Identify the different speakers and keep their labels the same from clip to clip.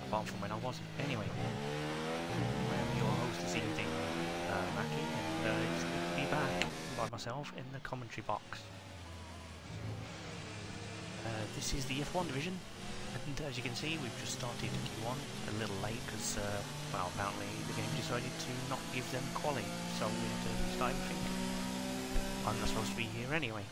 Speaker 1: Apart from when I wasn't. Anyway, I am your host this evening, Mackie, and it's good to be back by myself in the commentary box. This is the F1 division, and as you can see, we've just started Q1 a little late because, well, apparently the game decided to not give them quali, so we had to restart everything. I'm not supposed to be here anyway.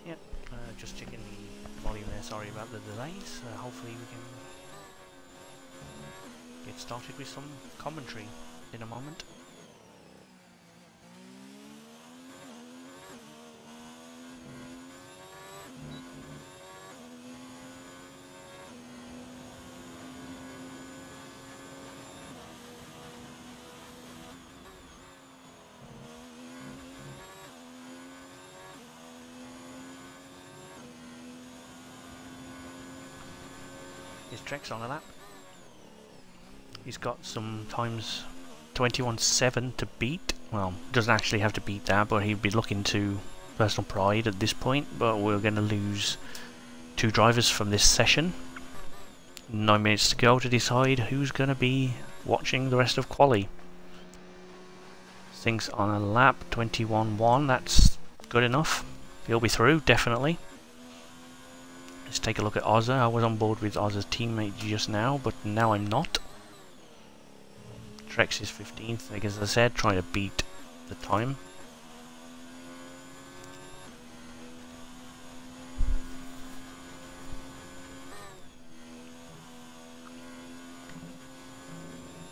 Speaker 1: Yep, just checking the volume there, sorry about the delays. Hopefully we can get started with some commentary in a moment. His Trek's on a lap. He's got some times 21.7 to beat. Well, doesn't actually have to beat that, but he'd be looking to personal pride at this point. But we're going to lose 2 drivers from this session. 9 minutes to go to decide who's going to be watching the rest of quali. Things on a lap 21.1. That's good enough. He'll be through, definitely. Let's take a look at Ozza. I was on board with Ozza's teammate just now, but now I'm not. Trex is 15th, like as I said, trying to beat the time.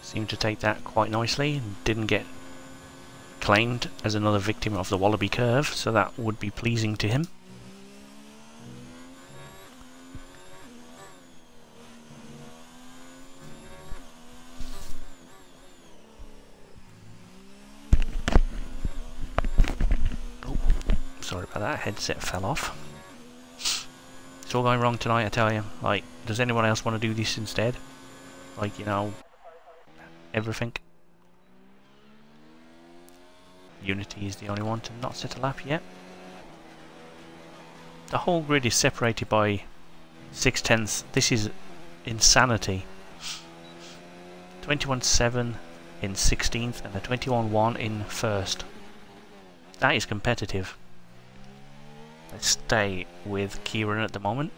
Speaker 1: Seemed to take that quite nicely and didn't get claimed as another victim of the Wallaby curve, so that would be pleasing to him. Sorry about that, headset fell off. It's all going wrong tonight, I tell you. Like, does anyone else want to do this instead? Like, you know, everything. Unity is the only one to not set a lap yet. The whole grid is separated by 6/10. This is insanity. 21.7 in 16th and a 21.1 in 1st. That is competitive. Let's stay with Kieran at the moment.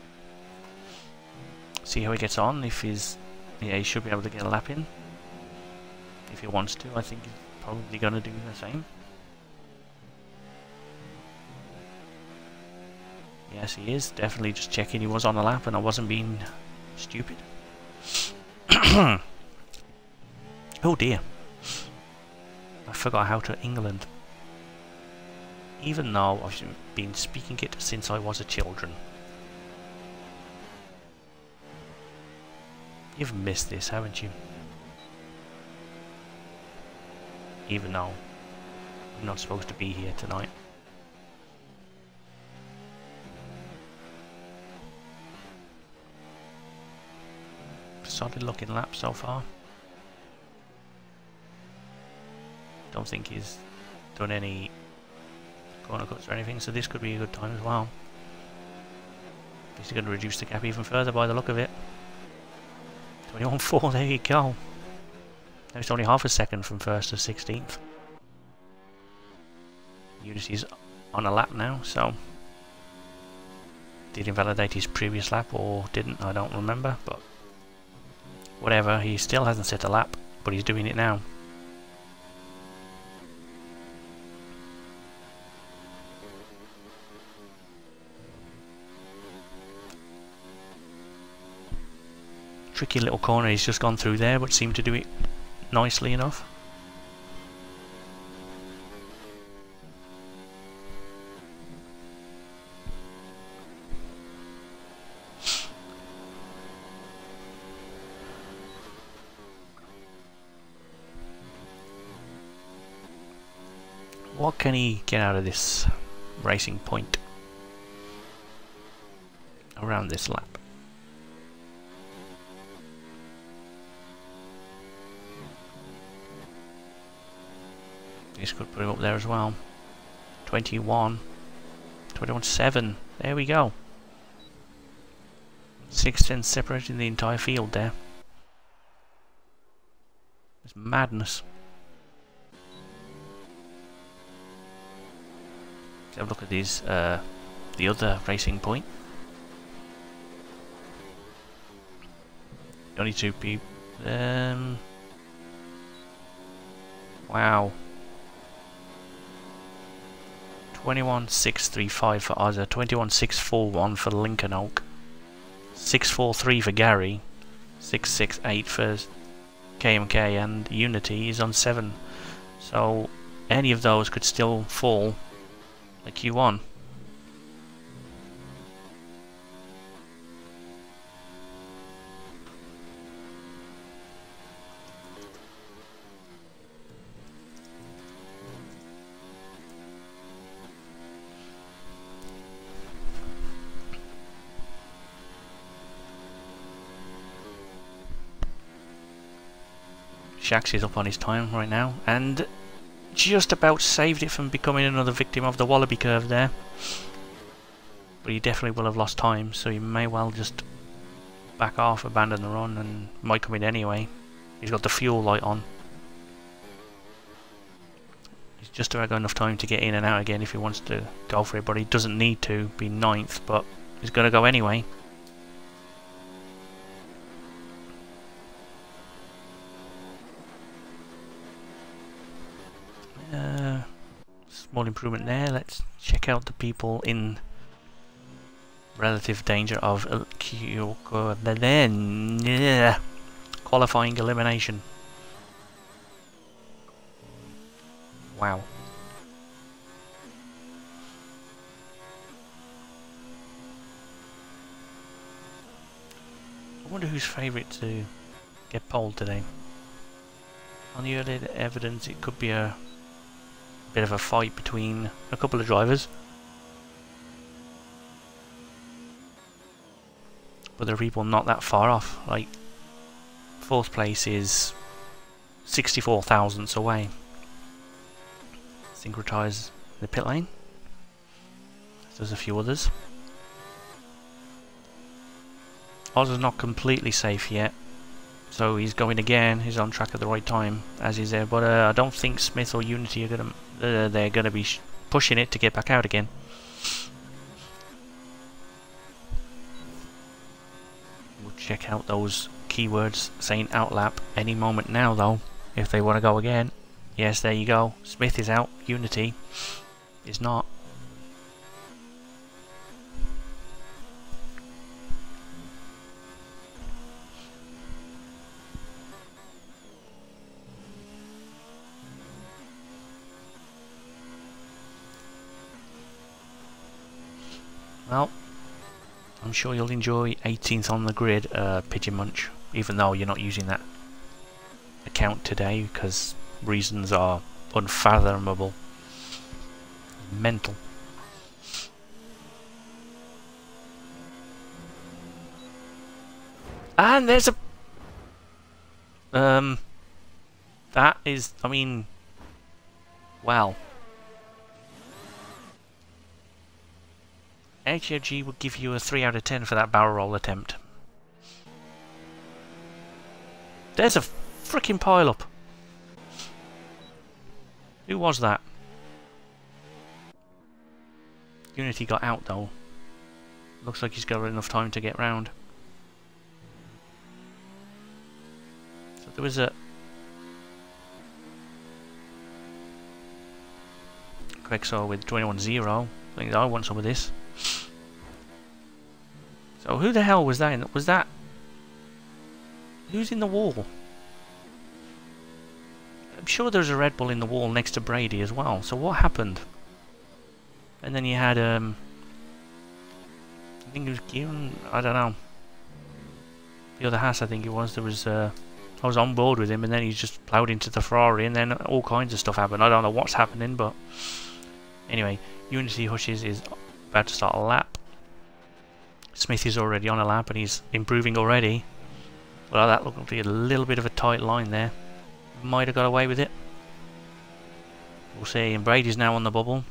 Speaker 1: See how he gets on. If he's... yeah, he should be able to get a lap in. If he wants to, I think he's probably going to do the same. Yes, he is. Definitely just checking he was on a lap and I wasn't being stupid. Oh dear. I forgot how to England. Even though I've been speaking it since I was a children. You've missed this, haven't you? Even though I'm not supposed to be here tonight. solid looking lap so far. Don't think he's done any corner cuts or anything, so this could be a good time as well. He's going to reduce the gap even further by the look of it. 21.4, there you go. Now it's only half a second from first to 16th. Unity's on a lap now, so did invalidate his previous lap or didn't, I don't remember, but whatever, he still hasn't set a lap, but he's doing it now. Tricky little corner he's just gone through there, but seemed to do it nicely enough. What can he get out of this racing point around this lap? This could put him up there as well. 21.7. There we go. 6 tenths separating the entire field there. It's madness. Let's have a look at these, the other racing point. Only 2 people. Wow. 21.635 for Ozza, 21.641 for Lincoln Oak, 6.43 for Gary, 6.68 for KMK, and Unity is on 7. So any of those could still fall a Q1. Shax is up on his time right now, and just about saved it from becoming another victim of the Wallaby curve there. But he definitely will have lost time, so he may well just back off, abandon the run, and might come in anyway. He's got the fuel light on. He's just about got enough time to get in and out again if he wants to go for it, but he doesn't need to be 9th, but he's going to go anyway. Small improvement there. Let's check out the people in relative danger of qualifying elimination. Wow. I wonder who's favourite to get polled today. On the early evidence, it could be a bit of a fight between a couple of drivers, but there are people not that far off. Like 4th place is 64 thousandths away. Syncretize the pit lane. There's a few others. Oz is not completely safe yet, so he's going again. He's on track at the right time as he's there, but I don't think Smith or Unity are gonna. They're gonna be pushing it to get back out again. We'll check out those keywords saying outlap any moment now, though, if they want to go again. Yes, there you go. Smith is out. Unity is not. Well, I'm sure you'll enjoy 18th on the grid, Pigeon Munch, even though you're not using that account today because reasons are unfathomable. Mental. And there's a That is, I mean, wow. HOG would give you a 3 out of 10 for that barrel roll attempt. There's a freaking pile up. Who was that? Unity got out though. Looks like he's got enough time to get round. So there was a Quexor with 21-0. I think I want some of this. So who the hell was that? Was that? Who's in the wall? I'm sure there's a Red Bull in the wall next to Brady as well. So what happened? And then you had I think it was Kieran. I don't know. The other Haas, I think it was. There was I was on board with him, and then he just ploughed into the Ferrari, and then all kinds of stuff happened. I don't know what's happening, but anyway, Unity Hushes is about to start a lap. Smith is already on a lap, and he's improving already. Well, that looked like a little bit of a tight line there. Might have got away with it. We'll see. And Brady's now on the bubble.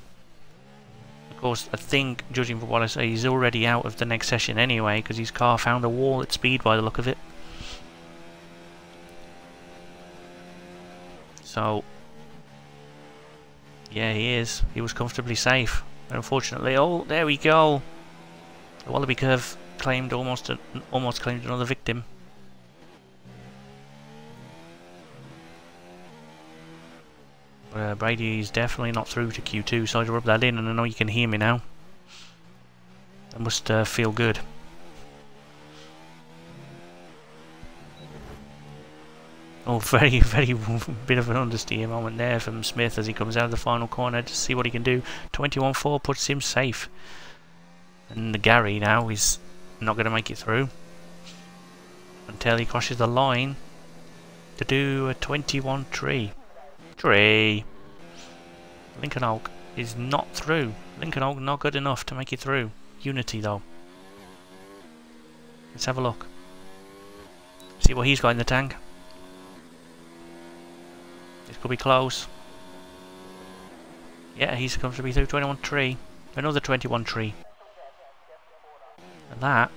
Speaker 1: Of course, I think, judging from what I say, he's already out of the next session anyway, because his car found a wall at speed by the look of it. So, yeah, he is. He was comfortably safe. And unfortunately, oh, there we go. The Wallaby Curve claimed almost claimed another victim. Brady's definitely not through to Q2, so I rub that in, and I know you can hear me now. That must feel good. Oh, very bit of an understeer moment there from Smith as he comes out of the final corner to see what he can do. 21-4 puts him safe. And the Gary now is not going to make it through until he crosses the line to do a 21-3. Lincoln Oak is not through. Lincoln Oak not good enough to make it through. Unity though. Let's have a look. See what he's got in the tank. This could be close. Yeah, he's comfortably through 21-3. Another 21-3. And that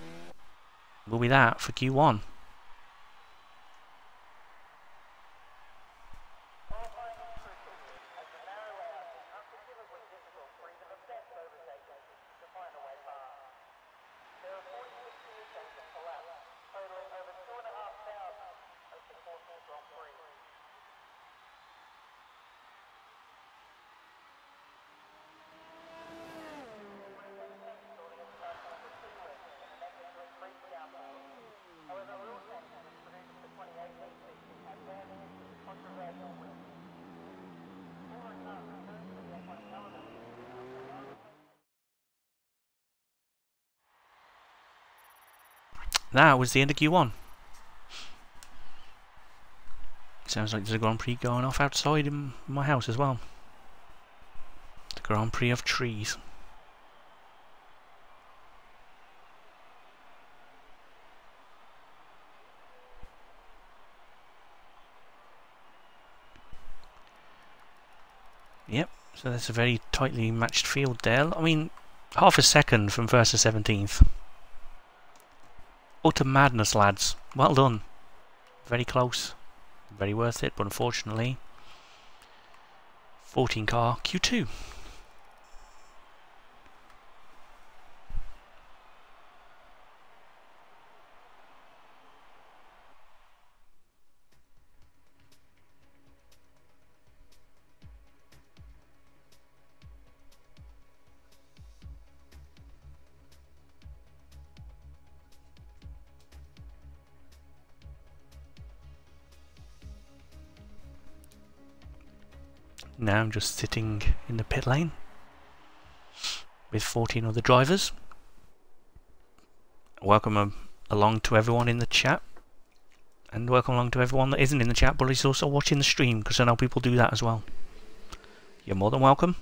Speaker 1: will be that for Q1. That was the end of Q1. Sounds like there's a Grand Prix going off outside in my house as well. The Grand Prix of trees. Yep, so that's a very tightly matched field there. I mean, half a second from first to 17th. Utter madness, lads. Well done. Very close. Very worth it, but unfortunately 14 car Q2. Now I'm just sitting in the pit lane with 14 other drivers. Welcome along to everyone in the chat, and welcome along to everyone that isn't in the chat but is also watching the stream, because I know people do that as well. You're more than welcome.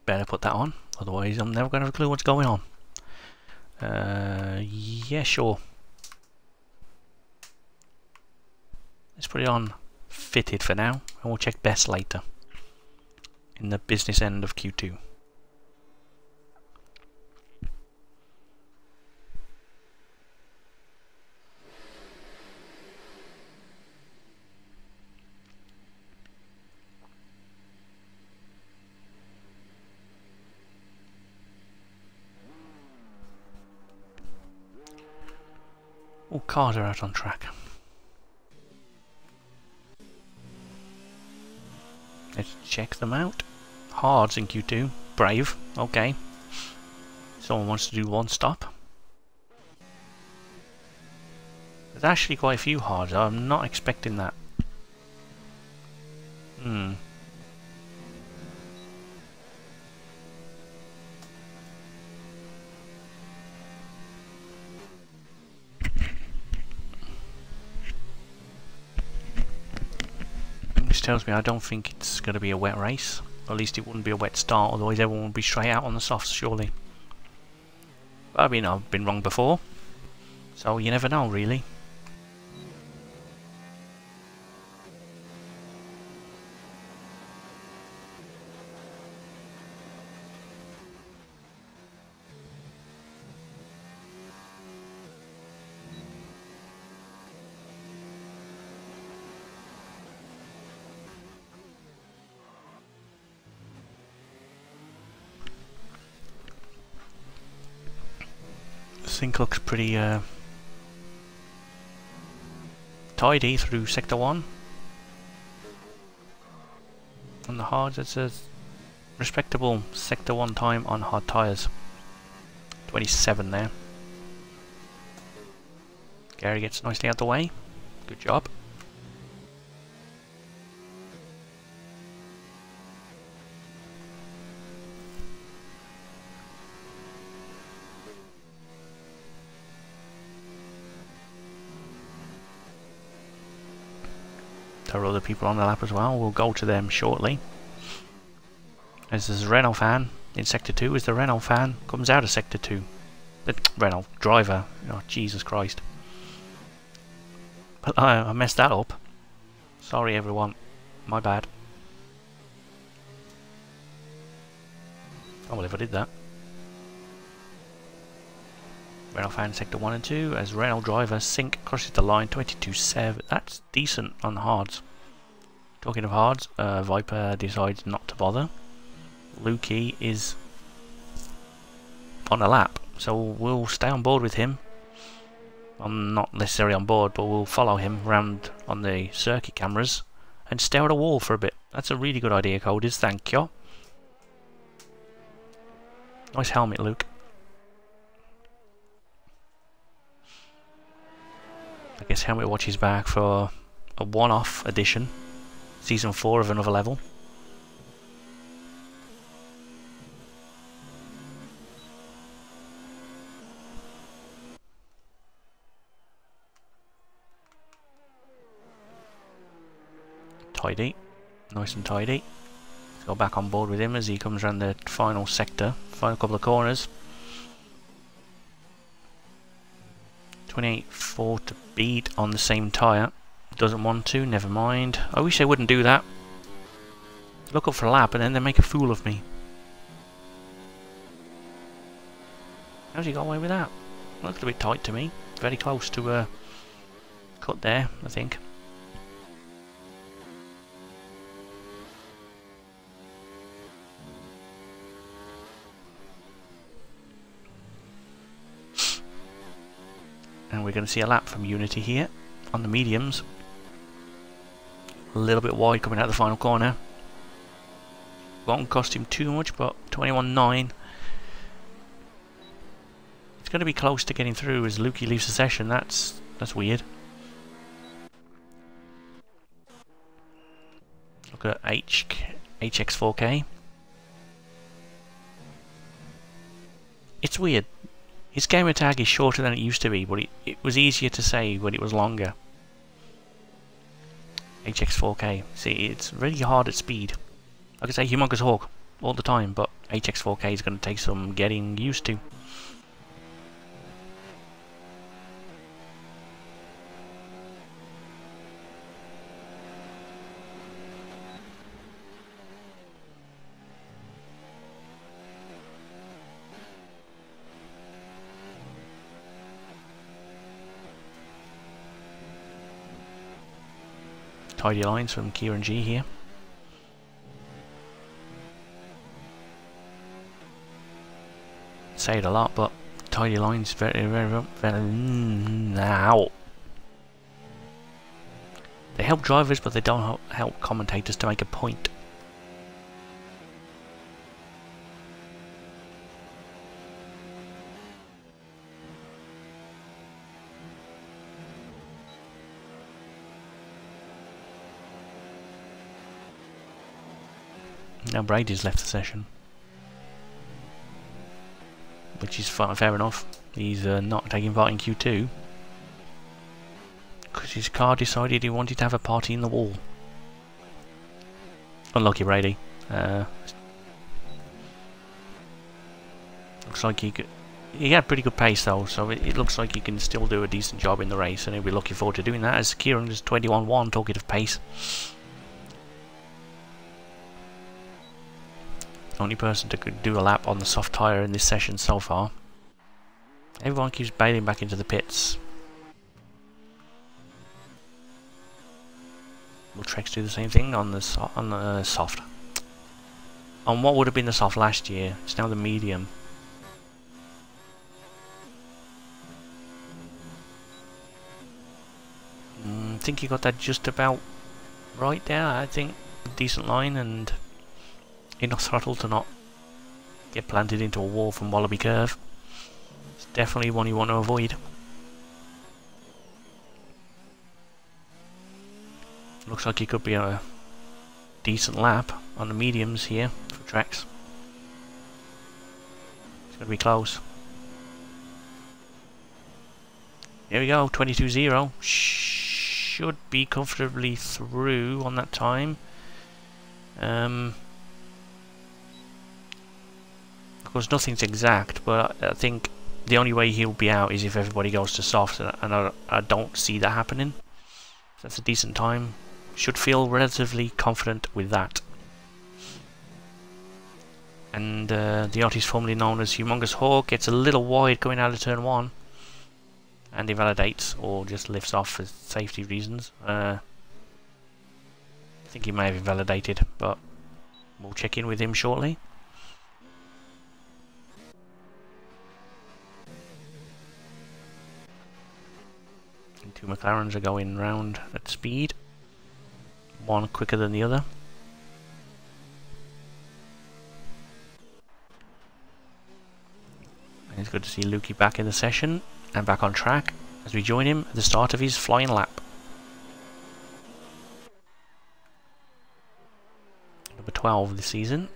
Speaker 1: better put that on, otherwise I'm never going to have a clue what's going on. Yeah, sure. Let's put it on fitted for now, and we'll check best later in the business end of Q2. All cars are out on track. Let's check them out. Hards in Q2. Brave. Okay. Someone wants to do one stop. There's actually quite a few hards. I'm not expecting that. This tells me I don't think it's going to be a wet race. Or at least it wouldn't be a wet start, otherwise everyone would be straight out on the softs, surely. But I mean, I've been wrong before, so you never know, really. Sync looks pretty tidy through Sector 1. On the hards, it's a respectable Sector 1 time on hard tyres. 27 there. Gary gets nicely out the way. Good job. There are other people on the lap as well. We'll go to them shortly. As this Renault fan in Sector 2, as the Renault fan comes out of Sector 2. The Renault driver. Oh, Jesus Christ. But I messed that up. Sorry everyone. My bad. Oh well, if I did that. Renault fan Sector 1 and 2 as Renault driver Sync crosses the line 22.7. That's decent on the hards. Talking of hards, Viper decides not to bother. Lukey is on a lap, so we'll stay on board with him. I'm not necessarily on board, but we'll follow him around on the circuit cameras and stare at a wall for a bit. That's a really good idea, Coders. Thank you. Nice helmet, Luke. I guess Helmet Watch is back for a one-off edition. Season 4 of Another Level. Tidy. Nice and tidy. Let's go back on board with him as he comes around the final sector. Final couple of corners. 28.4 to beat on the same tyre. Doesn't want to, never mind. I wish they wouldn't do that. Look up for a lap and then they make a fool of me. How's he got away with that? Looked a bit tight to me. Very close to a cut there, I think. And we're going to see a lap from Unity here on the mediums. A little bit wide coming out of the final corner. Won't cost him too much, but 21.9. It's going to be close to getting through as Lukey leaves the session. That's weird. Look at HX4K. It's weird. His gamer tag is shorter than it used to be, but it was easier to say when it was longer. HX4K. See, it's really hard at speed. Like I say, Humongous Hawk. all the time, but HX4K is going to take some getting used to. Tidy lines from Kieran G here. Say it a lot, but tidy lines very now. They help drivers, but they don't help commentators to make a point. Now Brady's left the session, which is fair enough. He's not taking part in Q2 because his car decided he wanted to have a party in the wall. Unlucky Brady. Looks like he had pretty good pace though, so it looks like he can still do a decent job in the race, and he'll be looking forward to doing that, as Kieran is 21-1, talking of pace. Only person to do a lap on the soft tyre in this session so far. Everyone keeps bailing back into the pits. Will Trex do the same thing on the soft? On what would have been the soft last year, it's now the medium. I think he got that just about right there. I think decent line and enough throttle to not get planted into a wall from Wallaby Curve. It's definitely one you want to avoid. Looks like it could be a decent lap on the mediums here for Trex. It's going to be close. There we go, 22.0. Should be comfortably through on that time. Of course, nothing's exact, but I think the only way he'll be out is if everybody goes to soft, and I don't see that happening. That's a decent time. Should feel relatively confident with that. And the artist formerly known as Humongous Hawk gets a little wide going out of turn 1 and invalidates or just lifts off for safety reasons. I think he may have invalidated, but we'll check in with him shortly. And two McLarens are going round at speed. One quicker than the other. And it's good to see Lukey back in the session and back on track as we join him at the start of his flying lap. Number 12 this season.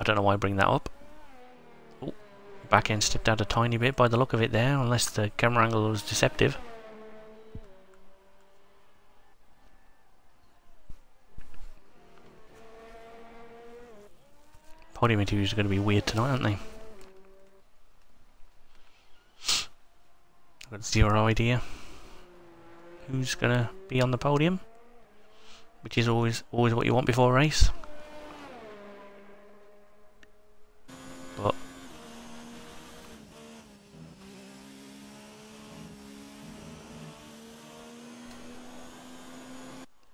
Speaker 1: I don't know why I bring that up. Oh, back end stepped out a tiny bit by the look of it there, unless the camera angle was deceptive. Podium interviews are going to be weird tonight, aren't they? I've got zero idea who's going to be on the podium, which is always what you want before a race. But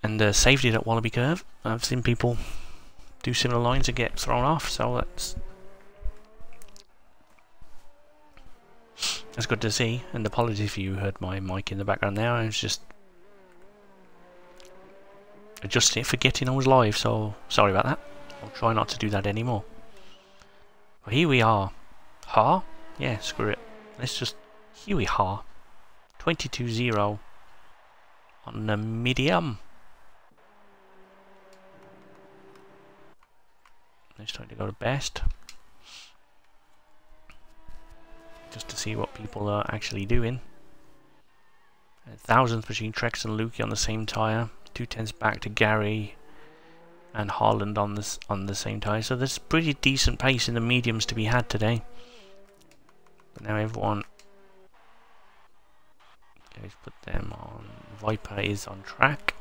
Speaker 1: and safety at Wallaby Curve. I've seen people do similar lines and get thrown off, so that's good to see. And apologies if you heard my mic in the background there. I was just adjusting it, forgetting I was live, so sorry about that. I'll try not to do that anymore. But here we are. Ha? Yeah, screw it. Let's just... Here we are. 22.0 on the medium. Let's try to go to best, just to see what people are actually doing. 1,000th between Trex and Lukey on the same tyre. 2/10 back to Gary and Holland on the same tyre. So there's pretty decent pace in the mediums to be had today. But now everyone, let's put them on. Viper is on track.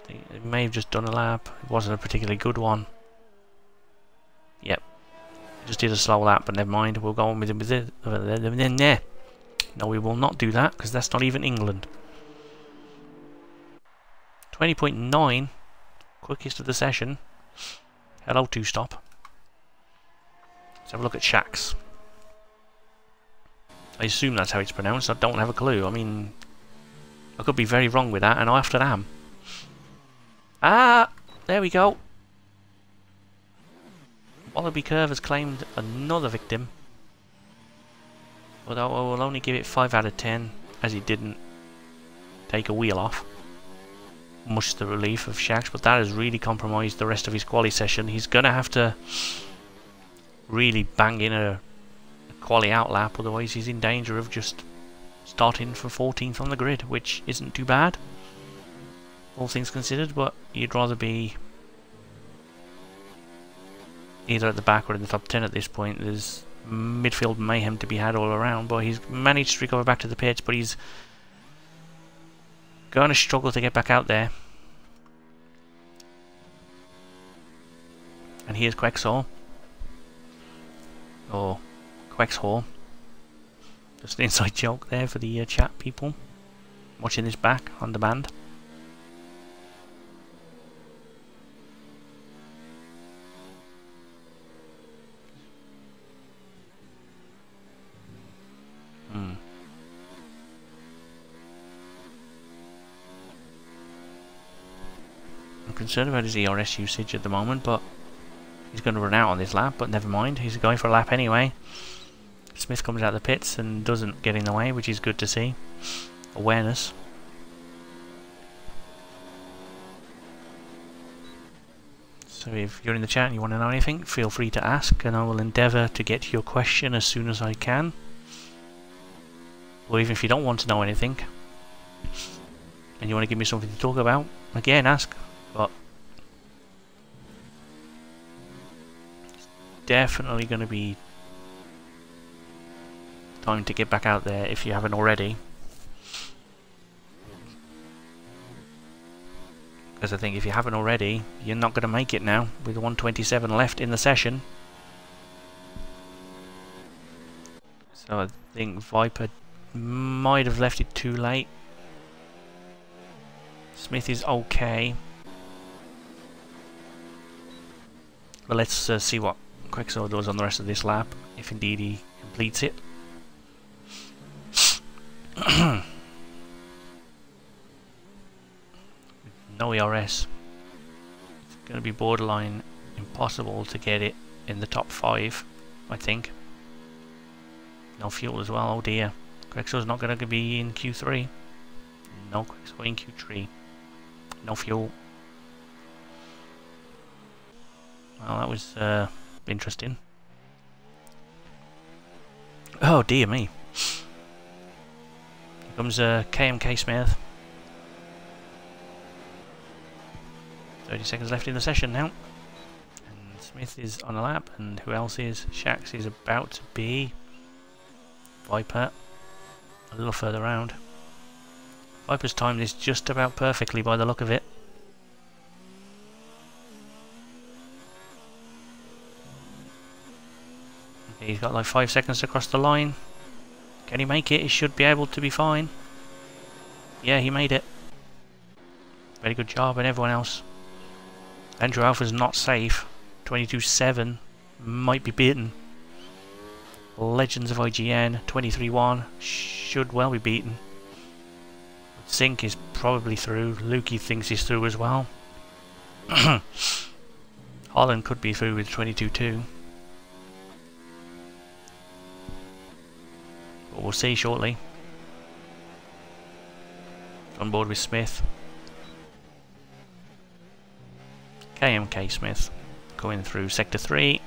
Speaker 1: It may have just done a lap. It wasn't a particularly good one. Yep, just did a slow lap, but never mind. We'll go on with it. No, we will not do that because that's not even England. 20.9, quickest of the session. Hello, two-stop. Let's have a look at Shax. I assume that's how it's pronounced. I don't have a clue. I mean, I could be very wrong with that, and I often am. Ah, there we go. Wallaby Curve has claimed another victim. Although I will only give it 5 out of 10, as he didn't take a wheel off. Much to the relief of Shax, but that has really compromised the rest of his quali session. He's going to have to really bang in a quali out lap, otherwise he's in danger of just starting for 14th on the grid, which isn't too bad, all things considered, but you'd rather be either at the back or in the top 10 at this point. There's midfield mayhem to be had all around, but he's managed to recover back to the pits, but he's going to struggle to get back out there. And here's Quexor. Or Quexhor. Just an inside joke there for the chat people watching this back on demand. I'm concerned about his ERS usage at the moment, but he's going to run out on this lap, but never mind, he's going for a lap anyway. Smith comes out of the pits and doesn't get in the way, which is good to see. Awareness. So if you're in the chat and you want to know anything, feel free to ask, and I will endeavour to get to your question as soon as I can. Or even if you don't want to know anything, and you want to give me something to talk about, again, ask. But it's definitely going to be time to get back out there if you haven't already. Because I think if you haven't already, you're not going to make it now with 127 left in the session. So I think Viper might have left it too late. Smith is okay. But let's see what Quexor does on the rest of this lap, if indeed he completes it. No ERS. It's going to be borderline impossible to get it in the top 5, I think. No fuel as well, oh dear. Quexor's not going to be in Q3. No Quexor in Q3. No fuel. Well, that was interesting. Oh dear me. Here comes KMK Smith. 30 seconds left in the session now. And Smith is on a lap, and who else is? Shax is about to be. Viper. A little further round. Viper's timed this just about perfectly by the look of it. Okay, he's got like 5 seconds to cross the line. Can he make it? He should be able to be fine. Yeah, he made it. Very good job, and everyone else. Andrew Alpha's not safe. 22.7 might be beaten. Legends of IGN 23.1 should well be beaten. Sink is probably through. Lukey thinks he's through as well. Holland could be through with 22.2. But we'll see shortly. On board with Smith. KMK Smith going through sector 3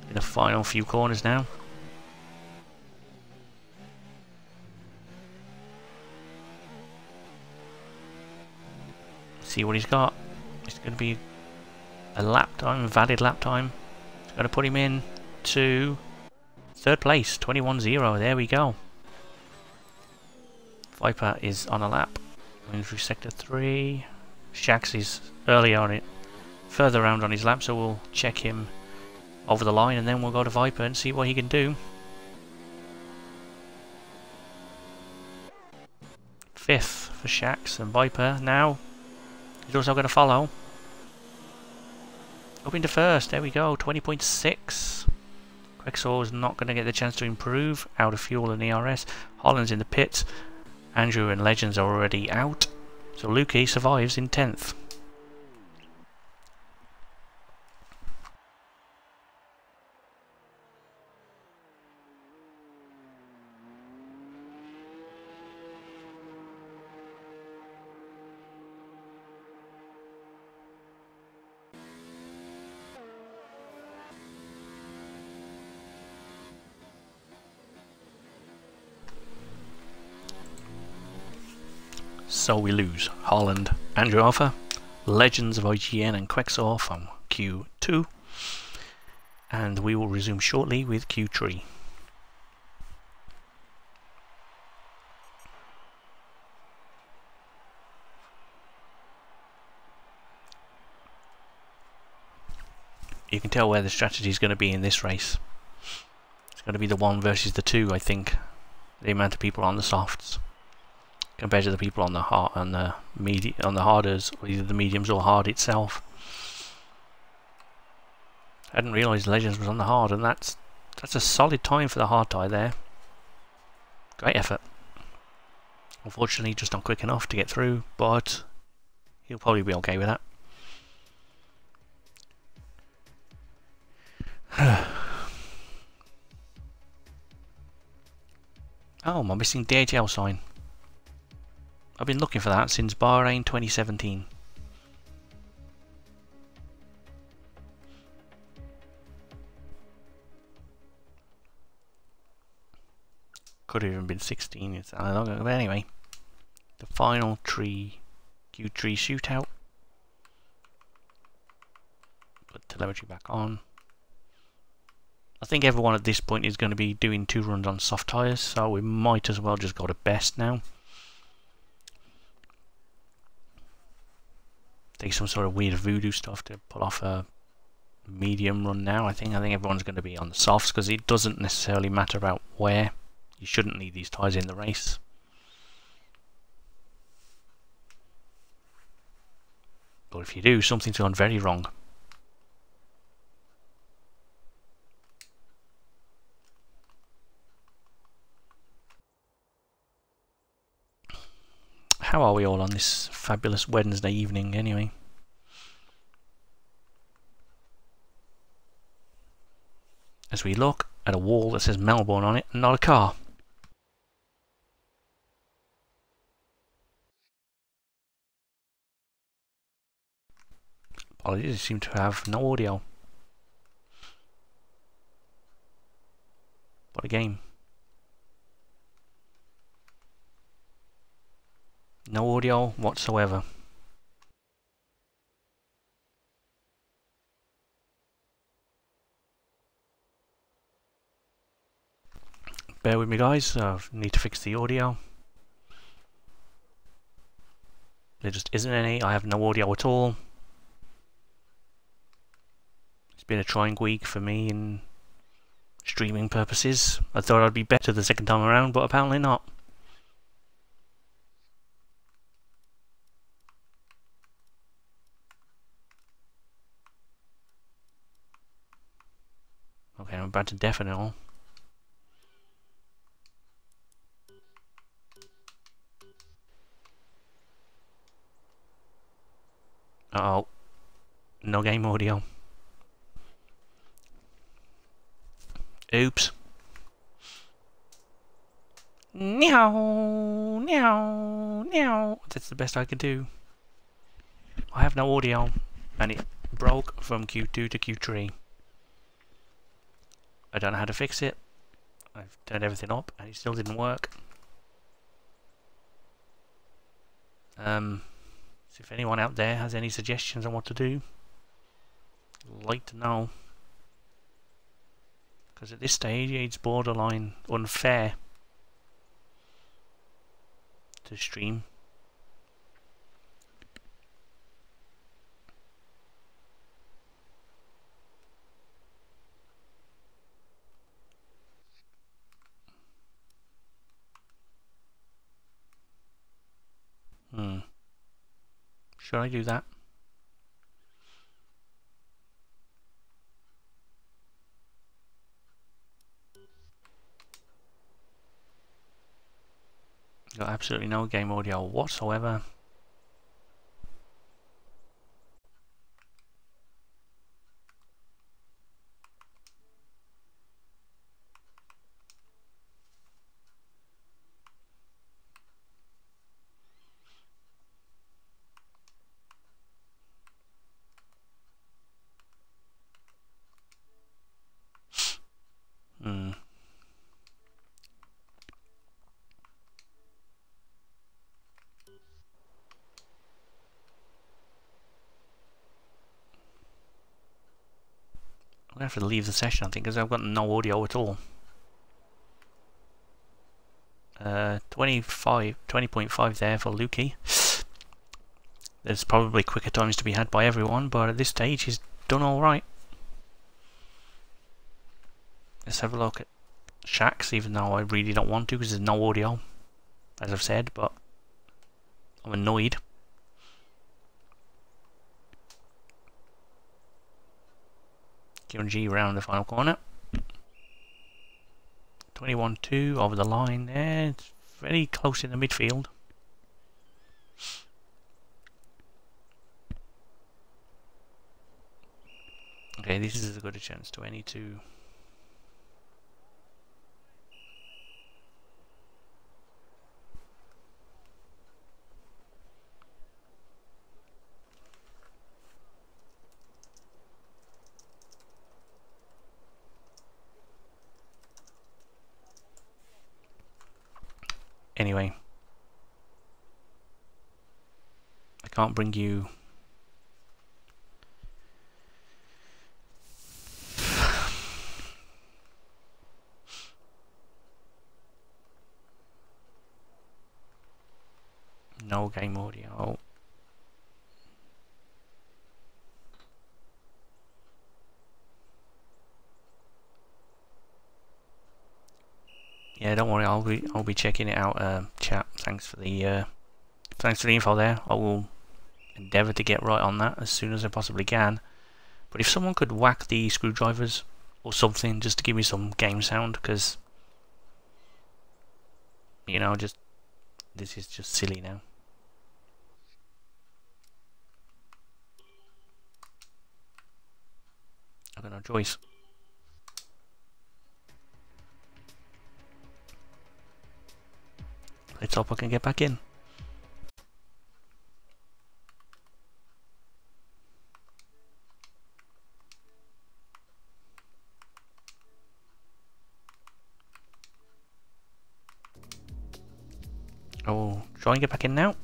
Speaker 1: in the final few corners now. see what he's got. It's going to be a lap time, a valid lap time. It's going to put him in to 3rd place, 21-0. There we go. Viper is on a lap. Going through sector 3. Shax is earlier on it, further around on his lap, so we'll check him over the line and then we'll go to Viper and see what he can do. 5th for Shax, and Viper now. He's also going to follow. Up into 1st, there we go, 20.6. Quexor is not going to get the chance to improve, out of fuel and ERS. Holland's in the pits. Andrew and Legends are already out. So Lukey survives in 10th. So we lose Holland, Andrew Alpha, Legends of IGN and Quexor from Q2, and we will resume shortly with Q3. You can tell where the strategy is going to be in this race. It's going to be the 1 versus the 2, I think. The amount of people on the softs compared to the people on the hard, on the harders, or either the mediums or hard itself. I hadn't realised Legends was on the hard, and that's a solid time for the hard tie there. Great effort. Unfortunately, just not quick enough to get through, but he'll probably be okay with that. Oh, my missing DHL sign. I've been looking for that since Bahrain 2017. Could have even been 16, it's I don't know. But anyway, the final Q3 shootout. Put telemetry back on. I think everyone at this point is going to be doing 2 runs on soft tyres, so we might as well just go to best now. Take some sort of weird voodoo stuff to pull off a medium run now. I think everyone's going to be on the softs because it doesn't necessarily matter about where. You shouldn't need these tyres in the race. But if you do, something's gone very wrong. How are we all on this fabulous Wednesday evening anyway? As we look at a wall that says Melbourne on it and not a car. Apologies, I seem to have no audio. What a game. No audio whatsoever. Bear with me guys, I need to fix the audio. There just isn't any, I have no audio at all. It's been a trying week for me in streaming purposes. I thought I'd be better the second time around, but apparently not. Okay, I'm about to deafen it all. Uh-oh. No game audio. Oops. Meow, meow, meow. That's the best I could do. I have no audio, and it broke from Q2 to Q3. I don't know how to fix it. I've turned everything up, and it still didn't work. So if anyone out there has any suggestions on what to do, I'd like to know. Because at this stage it's borderline unfair to stream. Should I do that? Got absolutely no game audio whatsoever. I'm going to have to leave the session, I think, because I've got no audio at all. 20.5 there for Lukey. There's probably quicker times to be had by everyone, but at this stage he's done alright. Let's have a look at Shax, even though I really don't want to because there's no audio, as I've said, but I'm annoyed. G round the final corner. 21-2 over the line there. It's very close in the midfield. Okay, this is as good a chance. Do I need to... Anyway, I can't bring you... No game audio. Yeah, don't worry. I'll be checking it out. Chat. Thanks for the info there. I will endeavour to get right on that as soon as I possibly can. But if someone could whack the screwdrivers or something just to give me some game sound, because you know, just this is just silly now. I've got no choice. Let's hope I can get back in. Oh, try and get back in now.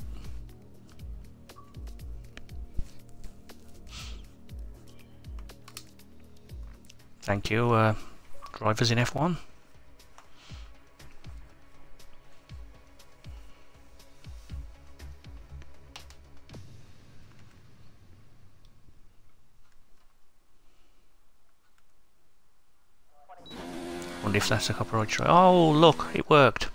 Speaker 1: Thank you, drivers in F1. Wonder if that's a copyright strike. Oh, look, it worked.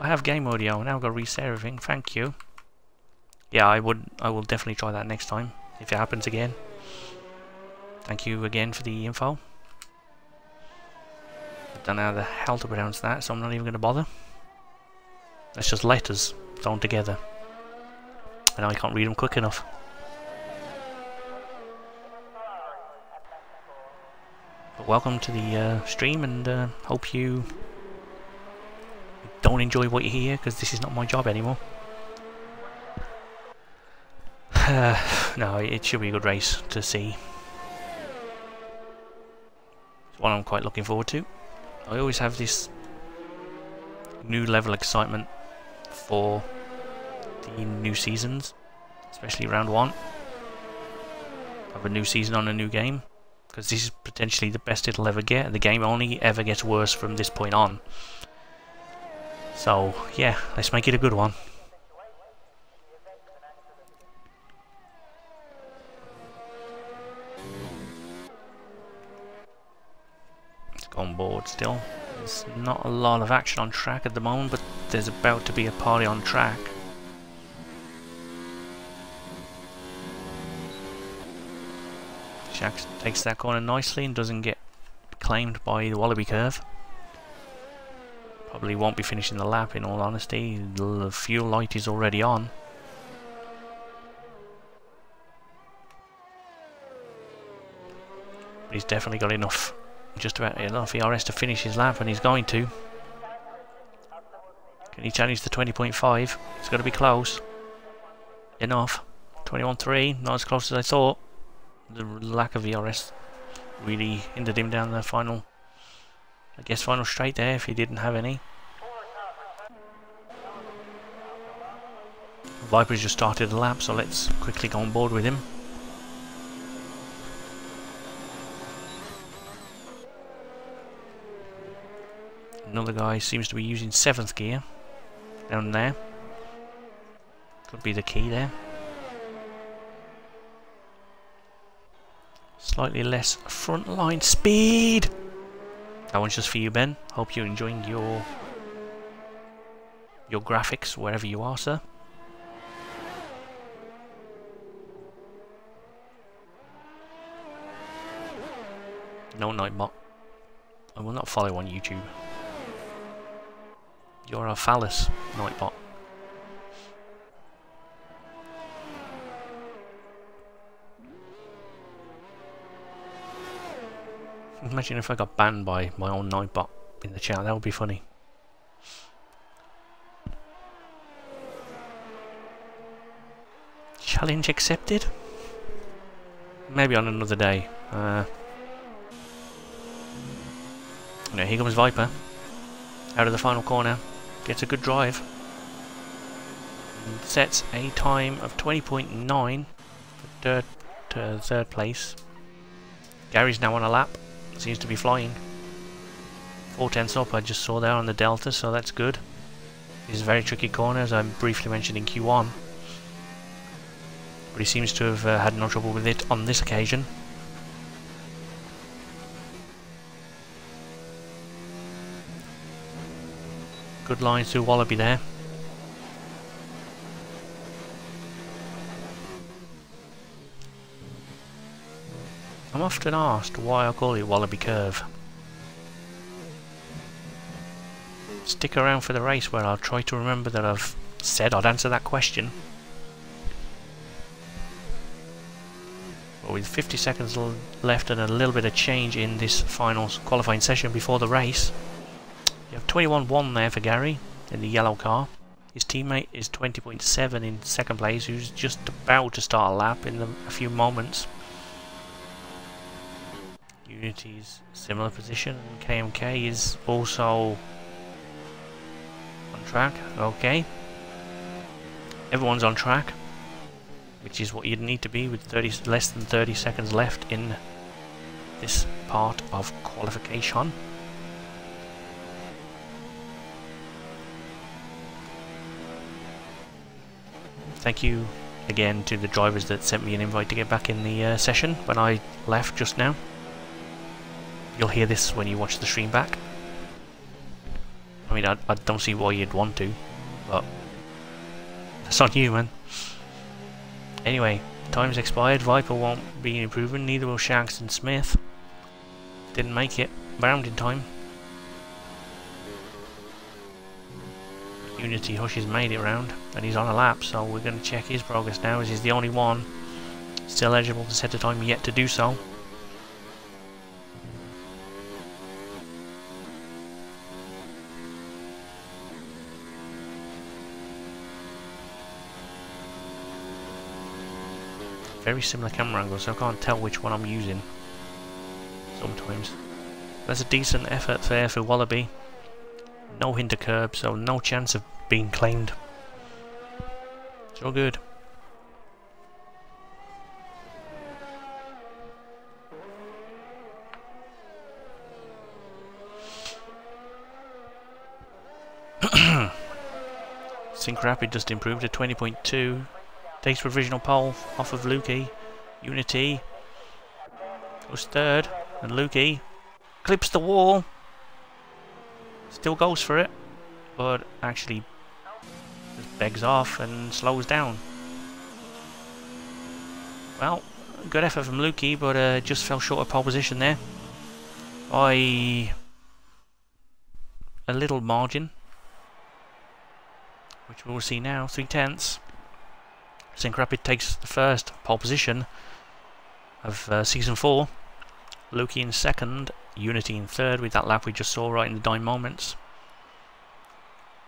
Speaker 1: I have game audio. Now I've got to reset everything. Thank you. Yeah, I will definitely try that next time if it happens again. Thank you again for the info. I don't know how the hell to pronounce that, so I'm not even going to bother. That's just letters thrown together. I know I can't read them quick enough. But welcome to the stream, and hope you don't enjoy what you hear, because this is not my job anymore. No, it should be a good race to see. It's one I'm quite looking forward to. I always have this new level excitement for the new seasons, especially round 1 of a new season on a new game, because this is potentially the best it'll ever get. The game only ever gets worse from this point on. So yeah, let's make it a good one. Let's go on board still. There's not a lot of action on track at the moment, but there's about to be a party on track. Shax takes that corner nicely and doesn't get claimed by the Wallaby curve. Probably won't be finishing the lap in all honesty. The fuel light is already on. But he's definitely got enough, just about enough ERS to finish his lap, and he's going to. Can he challenge the 20.5? It's got to be close. Enough. 21.3, not as close as I thought. The lack of ERS really hindered him down the final, I guess, final straight there if he didn't have any. Viper's just started the lap, so let's quickly go on board with him. Another guy seems to be using 7th gear down there. Could be the key there. Slightly less front line speed. That one's just for you, Ben. Hope you're enjoying your graphics wherever you are, sir. No, Nightbot. I will not follow on YouTube. You're a phallus, Nightbot. Imagine if I got banned by my own Nightbot in the chat, that would be funny. Challenge accepted? Maybe on another day. No, here comes Viper. Out of the final corner. Gets a good drive. And sets a time of 20.9 for third place. Gary's now on a lap. Seems to be flying. 4/10 up, I just saw there on the Delta, so that's good. This is a very tricky corner, as I briefly mentioned in Q1. But he seems to have had no trouble with it on this occasion. Good line through Wallaby there. I'm often asked why I call it Wallaby Curve. Stick around for the race where I'll try to remember that I've said I'd answer that question. But with 50 seconds left and a little bit of change in this final qualifying session before the race, you have 21.1 there for Gary in the yellow car. His teammate is 20.7 in second place, who's just about to start a lap in a few moments. Unity's similar position, and KMK is also on track. Okay, everyone's on track, which is what you'd need to be with less than 30 seconds left in this part of qualification. Thank you again to the drivers that sent me an invite to get back in the session when I left just now. You'll hear this when you watch the stream back. I mean, I don't see why you'd want to, but that's on you, man. Anyway, time's expired. Viper won't be improving, neither will Shanks and Smith. Didn't make it round in time. Unity Hush has made it round, and he's on a lap, so we're going to check his progress now, as he's the only one still eligible to set a time, yet to do so. Very similar camera angles, so I can't tell which one I'm using sometimes. That's a decent effort there for Wallaby. No hinder curb, so no chance of being claimed. It's all good. Sync Rapid just improved to 20.2. Takes provisional pole off of Lukey. Unity was third, and Lukey clips the wall. Still goes for it, but actually just begs off and slows down. Well, good effort from Lukey, but just fell short of pole position there by a little margin, which we'll see now. 3/10. Sync Rapid takes the first pole position of season 4. Lukey in second, Unity in third with that lap we just saw right in the dying moments.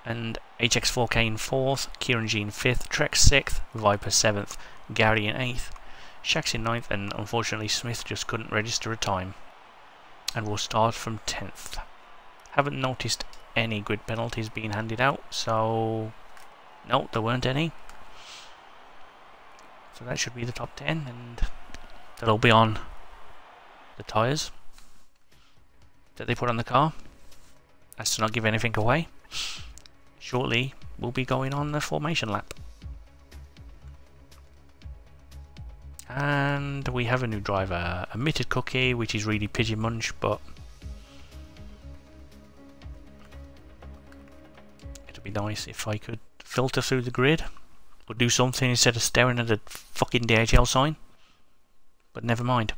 Speaker 1: And HX4K in fourth, Kieran G in fifth, Trek sixth, Viper seventh, Gary in eighth, Shax in ninth, and unfortunately Smith just couldn't register a time. And we'll start from 10th. Haven't noticed any grid penalties being handed out, so no, there weren't any. So that should be the top 10, and that'll be on the tyres that they put on the car. That's to not give anything away. Shortly, we'll be going on the formation lap. And we have a new driver, a Mitted Cookie, which is really Pigeon Munch, but it'd be nice if I could filter through the grid or do something instead of staring at a fucking DHL sign. But never mind.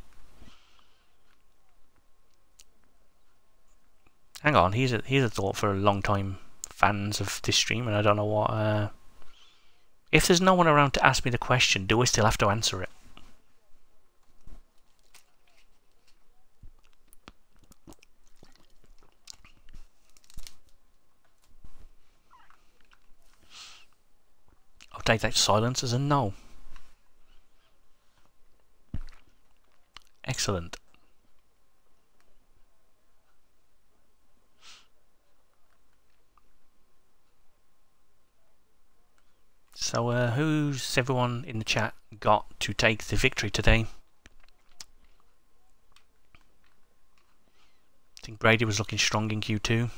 Speaker 1: Hang on, here's a thought for long time fans of this stream, and I don't know what. If there's no one around to ask me the question, do I still have to answer it? I'll take that silence as a no. Excellent. So who's everyone in the chat got to take the victory today? I think Brady was looking strong in Q2.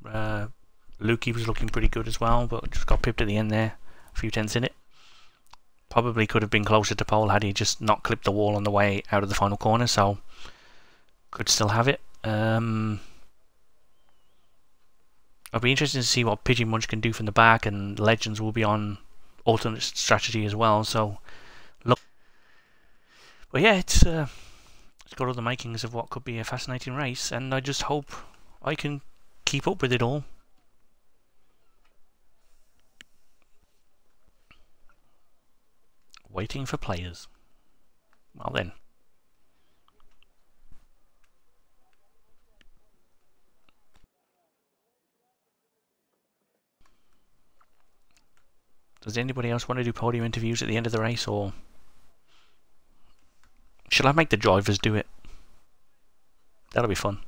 Speaker 1: Lukey was looking pretty good as well, but just got pipped at the end there. A few tenths in it. Probably could have been closer to pole had he just not clipped the wall on the way out of the final corner, so could still have it. I'll be interested to see what Pigeon Munch can do from the back, and Legends will be on alternate strategy as well, so look. But yeah, it's got all the makings of what could be a fascinating race, and I just hope I can keep up with it all. Waiting for players. Well then. Does anybody else want to do podium interviews at the end of the race, or shall I make the drivers do it? That'll be fun.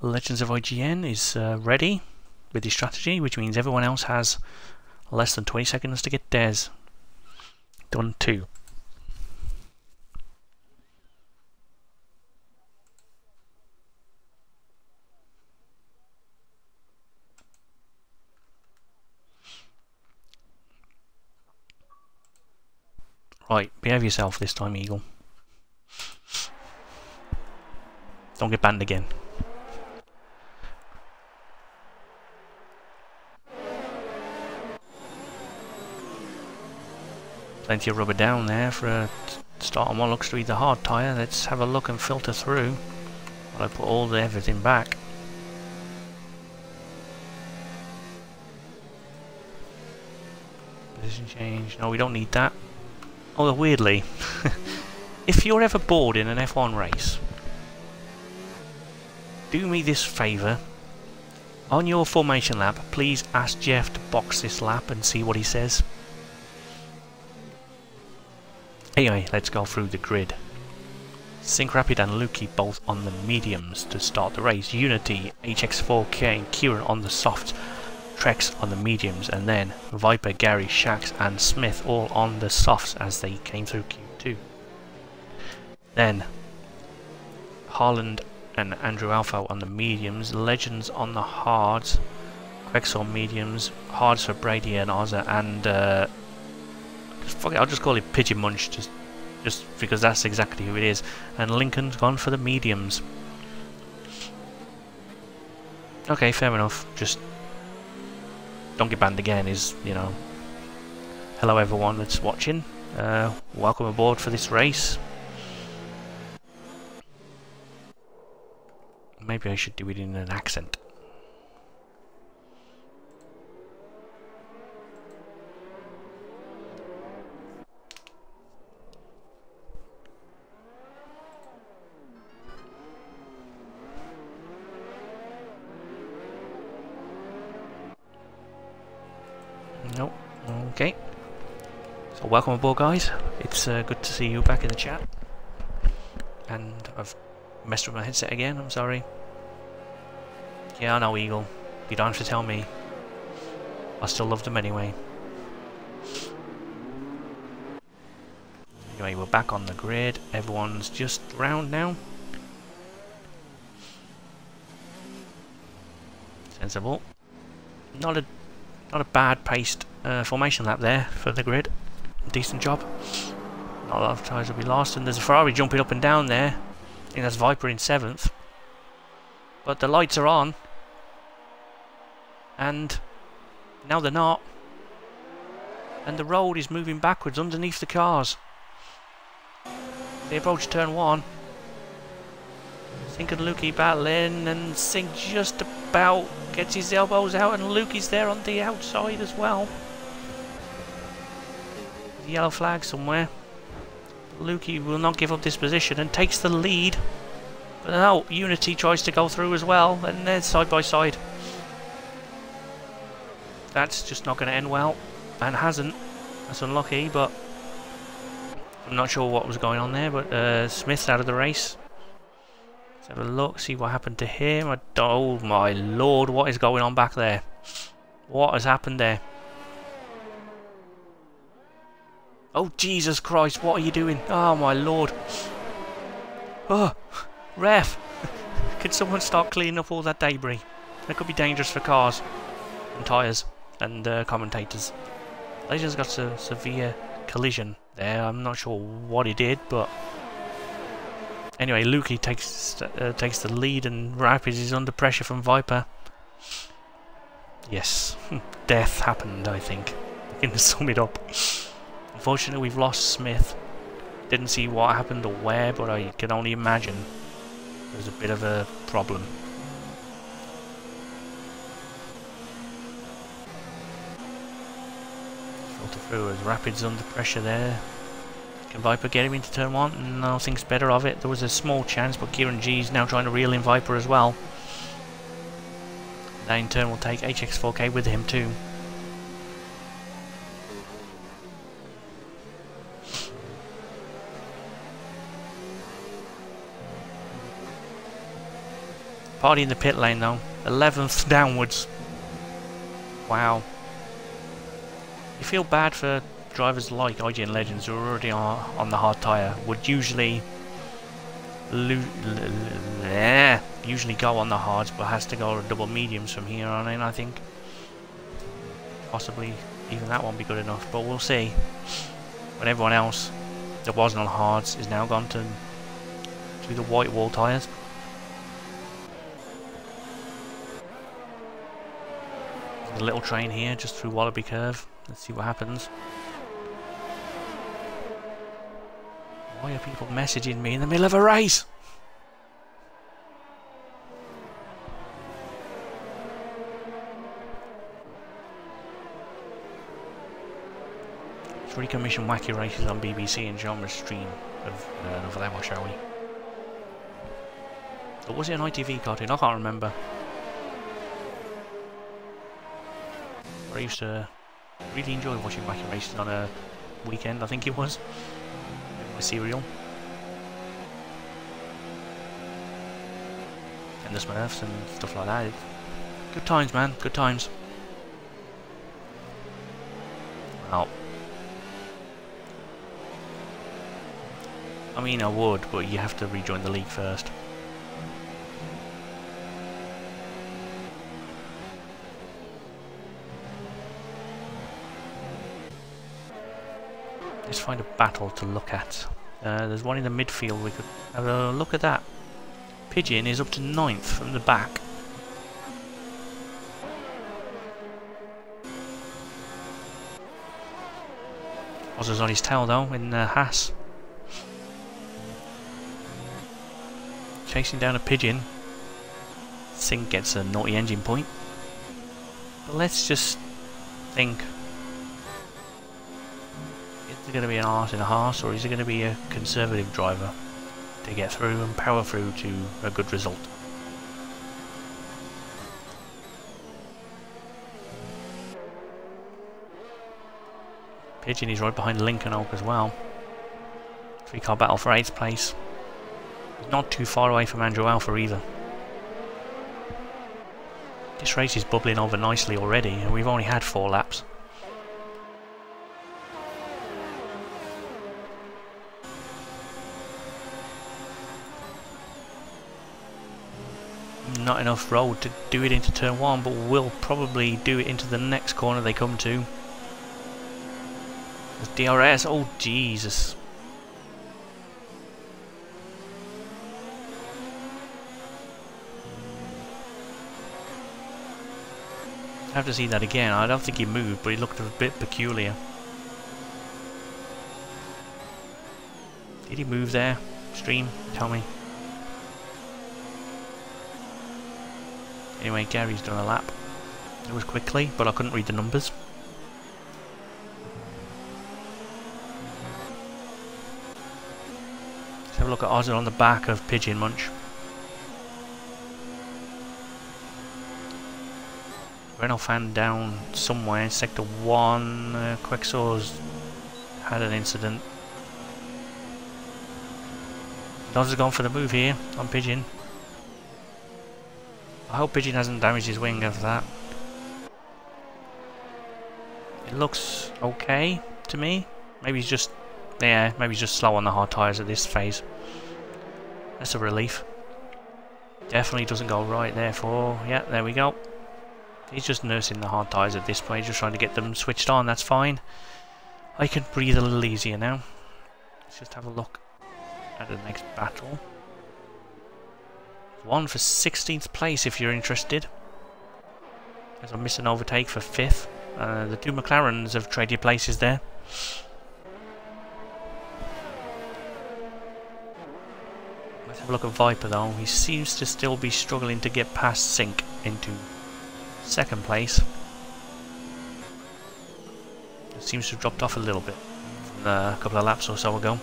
Speaker 1: Legends of IGN is ready with his strategy, which means everyone else has less than 20 seconds to get theirs done too. Right, behave yourself this time, Eagle. Don't get banned again. Plenty of rubber down there for a start on what looks to be the hard tyre. Let's have a look and filter through while I put all the everything back. Position change. No, we don't need that. Although weirdly, if you're ever bored in an F1 race, do me this favour. On your formation lap, please ask Jeff to box this lap and see what he says. Anyway, let's go through the grid. Sync Rapid and Lukey both on the mediums to start the race. Unity, HX4K and Kieran on the softs. Trex on the mediums, and then Viper, Gary, Shax and Smith all on the softs as they came through Q2. Then Harland and Andrew Alpha on the mediums, Legends on the hards, Quex on mediums, hards for Brady and Ozza, and fuck it, I'll just call it Pigeon Munch, just because that's exactly who it is. And Lincoln's gone for the mediums. Okay, fair enough. Just don't get banned again is, you know. Hello everyone that's watching. Welcome aboard for this race. Maybe I should do it in an accent. Nope. Okay. So welcome aboard, guys. It's good to see you back in the chat. And I've messed with my headset again. I'm sorry. Yeah, I know, Eagle. You don't have to tell me. I still love them anyway. Anyway, we're back on the grid. Everyone's just round now. Sensible. Not a bad paced formation lap there for the grid. Decent job. Not a lot of tyres will be lost, and there's a Ferrari jumping up and down there. I think that's Viper in 7th. But the lights are on. And now they're not. And the road is moving backwards underneath the cars. They approach turn 1. Sink and Lukey battling, and Sink just about gets his elbows out, and Lukey's there on the outside as well. The yellow flag somewhere. Lukey will not give up this position and takes the lead. But no, Unity tries to go through as well, and they're side by side. That's just not going to end well, and hasn't. That's unlucky, but I'm not sure what was going on there. But Smith's out of the race. Let's have a look, see what happened to him. Oh my lord, what is going on back there? What has happened there? Oh Jesus Christ, what are you doing? Oh my lord. Oh, ref. Can someone start cleaning up all that debris? That could be dangerous for cars and tyres and commentators. Legends got a severe collision there. I'm not sure what he did, but anyway, Lukey takes the lead, and Rapids is under pressure from Viper. Yes, death happened, I think. I can sum it up. Unfortunately, we've lost Smith. Didn't see what happened or where, but I can only imagine there's a bit of a problem. Filter through as Rapids under pressure there. Can Viper get him into turn 1? No, thinks better of it. There was a small chance, but Kieran G's now trying to reel in Viper as well. That in turn will take HX4K with him too. Party in the pit lane though. 11th downwards. Wow. You feel bad for drivers like IGN Legends who are already on the hard tyre. Would usually go on the hards, but has to go double mediums from here on in, I think. Possibly even that won't be good enough, but we'll see. But everyone else that wasn't on hards is now gone to the white wall tyres. There's a little train here just through Wallaby Curve. Let's see what happens. Why are people messaging me in the middle of a race? Let's recommission wacky races on BBC and genre stream of Anotherlevel, shall we? Or was it an ITV cartoon? I can't remember. I used to really enjoy watching wacky races on a weekend, I think it was. My cereal. And the Smurfs and stuff like that. Good times, man. Good times. Well, I mean, I would, but you have to rejoin the league first. Let's find a battle to look at. There's one in the midfield. We could have a look at that. Pigeon is up to 9th from the back. Ozzo's on his tail though in Haas. Chasing down a Pigeon. Sink gets a naughty engine point. But let's just think. Is it going to be an arse in a horse, or is it going to be a conservative driver to get through and power through to a good result? Pigeon is right behind Lincoln Oak as well. 3-car battle for 8th place. Not too far away from Andrew Alpha either. This race is bubbling over nicely already, and we've only had 4 laps. Not enough road to do it into turn 1, but we'll probably do it into the next corner they come to. There's DRS, oh Jesus. I have to see that again. I don't think he moved, but he looked a bit peculiar. Did he move there? Stream, tell me. Anyway, Gary's done a lap. It was quickly, but I couldn't read the numbers. Let's have a look at Ozzy on the back of Pigeon Munch. Renault fan down somewhere in sector 1. Quexor's had an incident. Dodds has gone for the move here on Pigeon. I hope Pigeon hasn't damaged his wing after that. It looks okay to me. Maybe he's just, yeah, maybe he's just slow on the hard tyres at this phase. That's a relief. Definitely doesn't go right there for, yeah, there we go. He's just nursing the hard tyres at this point, just trying to get them switched on, that's fine. I can breathe a little easier now. Let's just have a look at the next battle. One for 16th place if you're interested. As I miss an overtake for 5th. The 2 McLarens have traded places there. Let's have a look at Viper though. He seems to still be struggling to get past Sink into 2nd place. It seems to have dropped off a little bit from a couple of laps or so ago.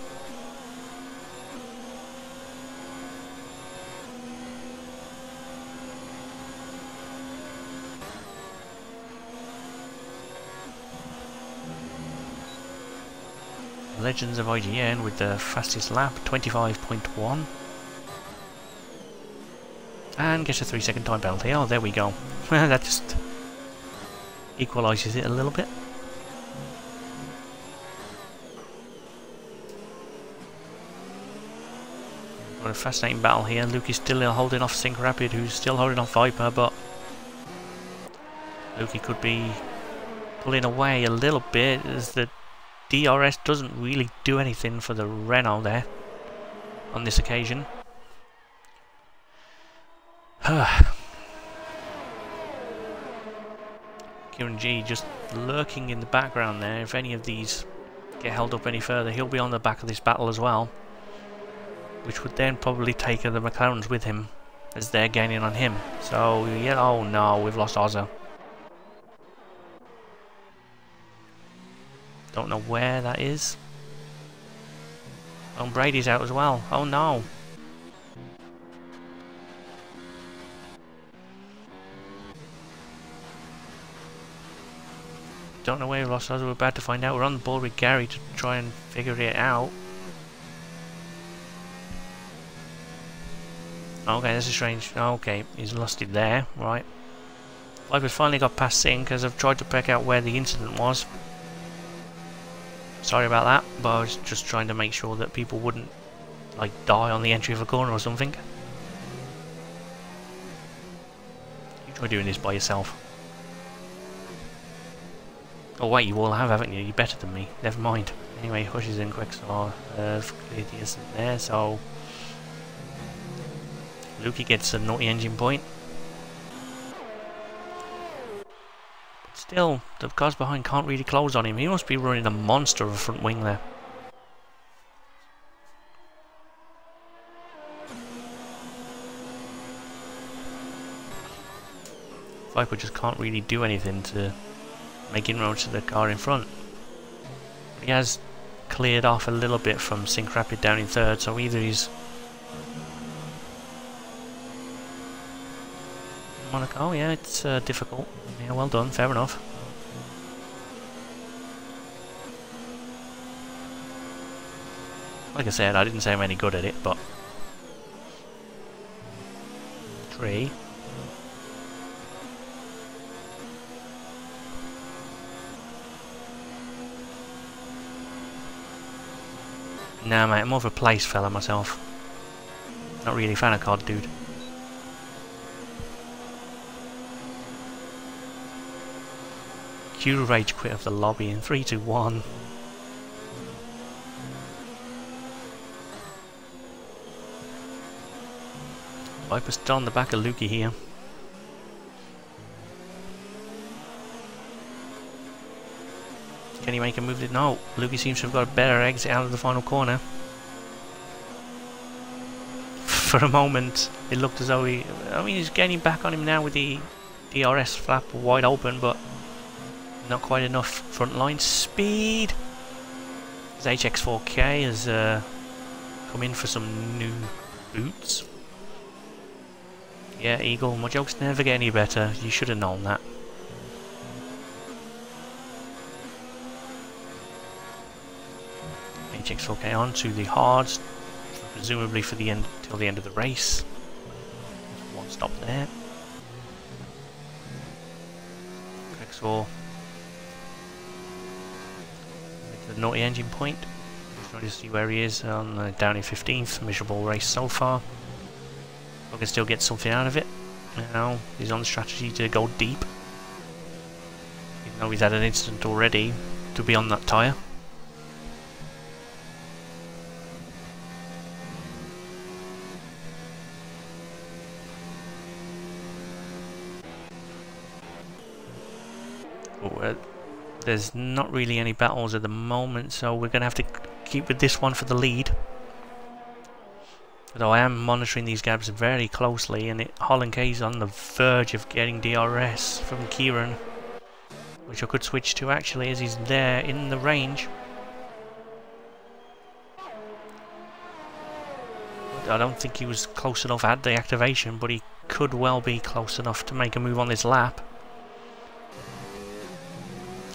Speaker 1: Legends of IGN with the fastest lap, 25.1. And gets a 3-second time penalty. Oh, there we go. That just equalises it a little bit. Got a fascinating battle here. Luke is still holding off Sink Rapid, who's still holding off Viper, but Lukey could be pulling away a little bit as the DRS doesn't really do anything for the Renault there on this occasion. Kieran G just lurking in the background there. If any of these get held up any further, he'll be on the back of this battle as well, which would then probably take the McLarens with him as they're gaining on him. So yeah, oh no, we've lost Ozza. Don't know where that is. Oh, Brady's out as well. Oh no. Don't know where we've lost Ozza. We're about to find out. We're on the board with Gary to try and figure it out. Okay, this is strange. Okay, he's lost it there. Right. Viper's finally got past Singh because I've tried to pick out where the incident was. Sorry about that, but I was just trying to make sure that people wouldn't, like, die on the entry of a corner or something. You try doing this by yourself. Oh wait, you all have, haven't you? You're better than me. Never mind. Anyway, Hush is in quick, so Clearly isn't there, so Lukey gets a naughty engine point. Still, the cars behind can't really close on him. He must be running a monster of a front wing there. Viper just can't really do anything to make inroads to the car in front. He has cleared off a little bit from Sync Rapid down in third, so either he's Monaco. Oh yeah, it's difficult. Yeah, well done, fair enough. Like I said, I didn't say I'm any good at it, but... Tree. Nah mate, I'm more of a place fella myself. Not really a fan of COD, dude. Q rage quit of the lobby in 3, 2, 1. Viper's still on the back of Lukey here. Can he make a move? No, Lukey seems to have got a better exit out of the final corner. For a moment, it looked as though he... I mean, he's getting back on him now with the DRS flap wide open, but not quite enough front line speed. His HX4K has come in for some new boots. Yeah, Eagle, my jokes never get any better. You should have known that. HX4K on to the hards, presumably for the end till the end of the race. There's one stop there. X4 with the naughty engine point. Just trying to see where he is on down in 15th. Miserable race so far. I can still get something out of it. Now he's on the strategy to go deep, even though he's had an incident already to be on that tyre. There's not really any battles at the moment, so we're going to have to keep with this one for the lead. Though I am monitoring these gaps very closely, and Holland K's on the verge of getting DRS from Kieran, which I could switch to actually as he's there in the range. I don't think he was close enough at the activation, but he could well be close enough to make a move on this lap.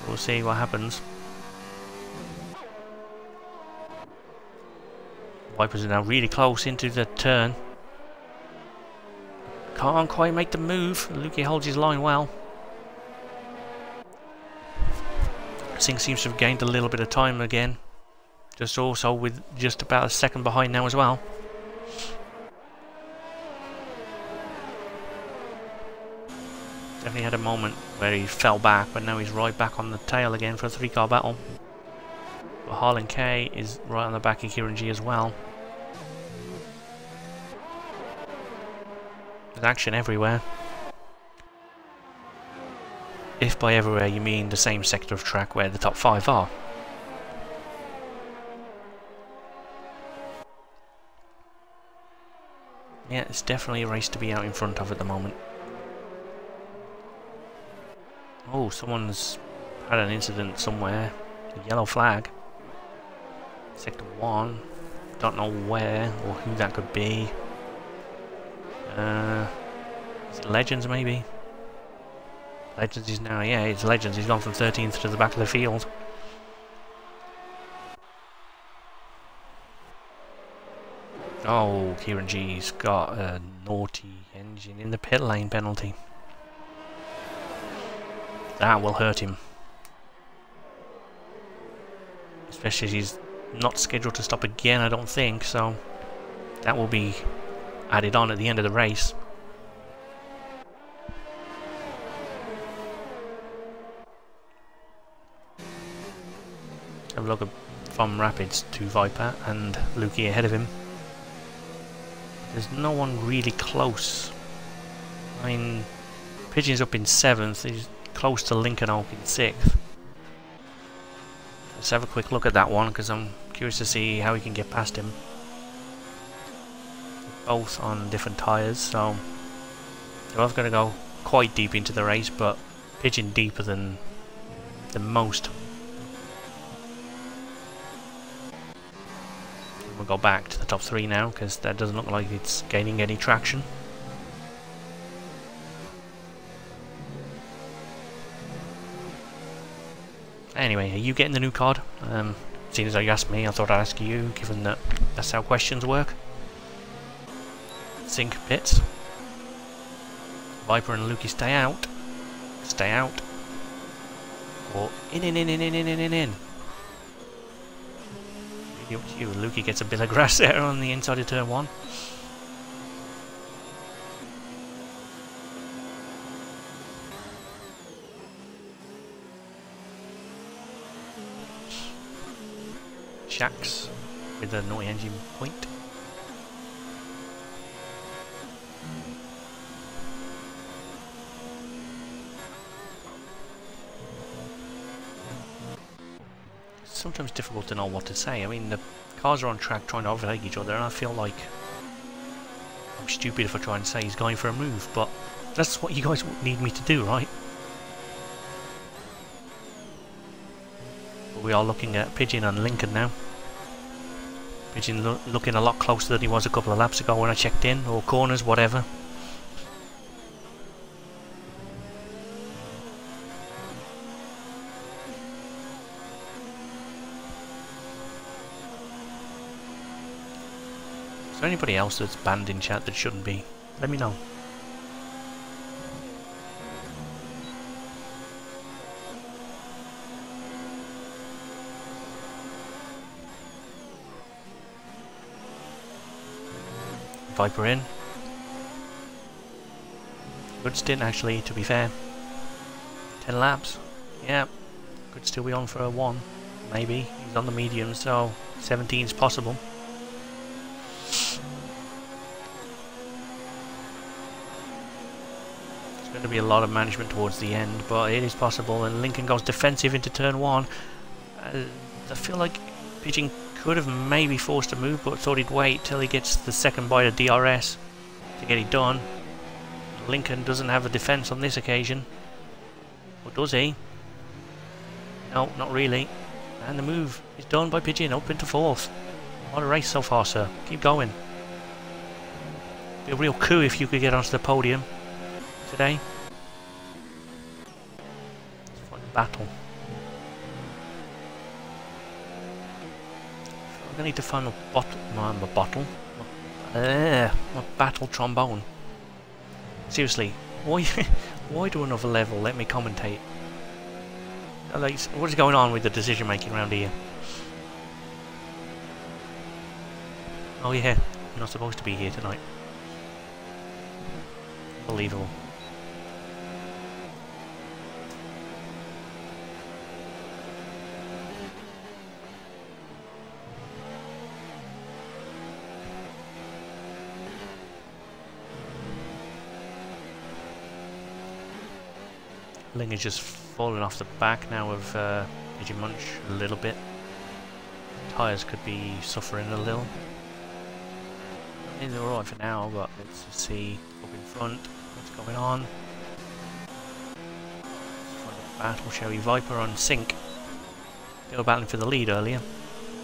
Speaker 1: We'll see what happens. Vipers are now really close into the turn. Can't quite make the move. Lukey holds his line well. Singh seems to have gained a little bit of time again. Just also with just about a second behind now as well. Definitely had a moment where he fell back, but now he's right back on the tail again for a 3-car battle. But Harlan K is right on the back of Kieran G as well. There's action everywhere. If by everywhere you mean the same sector of track where the top 5 are. Yeah, it's definitely a race to be out in front of at the moment. Oh, someone's had an incident somewhere. A yellow flag. Sector 1. Don't know where or who that could be. Is it Legends maybe? Legends is now, yeah, it's Legends. He's gone from 13th to the back of the field. Oh, Kieran G's got a naughty engine in the pit lane penalty. That will hurt him. Especially as he's not scheduled to stop again, I don't think, so that will be added on at the end of the race. Have a look at from Rapids to Viper and Lukey ahead of him. There's no one really close. I mean, Pigeon's up in 7th, he's close to Lincoln Oak in 6th. Let's have a quick look at that one because I'm curious to see how we can get past him. Both on different tyres, so they're both going to go quite deep into the race, but Pigeon deeper than most. We'll go back to the top 3 now because that doesn't look like it's gaining any traction. Anyway, are you getting the new card? Seeing as you asked me, I thought I'd ask you, given that that's how questions work. Sync pits. Viper and Lukey stay out. Stay out. Or in. Really up to you. Lukey gets a bit of grass there on the inside of turn 1. Shax with a naughty engine point. It's sometimes difficult to know what to say. I mean, the cars are on track trying to overtake each other, and I feel like I'm stupid if I try and say he's going for a move, but that's what you guys need me to do, right? But we are looking at Pigeon and Lincoln now. Pigeon looking a lot closer than he was a couple of laps ago when I checked in, or corners, whatever. Is there anybody else that's banned in chat that shouldn't be? Let me know. Viper in. Good stint actually, to be fair. 10 laps. Yeah, could still be on for a 1. Maybe. He's on the medium, so 17's possible. There's going to be a lot of management towards the end, but it is possible. And Lincoln goes defensive into turn 1. I feel like Pigeon could have maybe forced a move, but thought he'd wait till he gets the second bite of DRS to get it done. Lincoln doesn't have a defence on this occasion. Or does he? No, not really. And the move is done by Pigeon up into 4th. What a race so far, sir. Keep going. Be a real coup if you could get onto the podium today. It's fun battle. I need to find my battle trombone. Seriously, why do another level let me commentate? Like, what is going on with the decision making around here? Oh yeah, you're not supposed to be here tonight. Unbelievable. Ling is just falling off the back now of Pigeon Munch a little bit. Tyres could be suffering a little. I think they're alright for now, but let's just see up in front what's going on. Front of the battle, shall we? Viper on sync. They were battling for the lead earlier.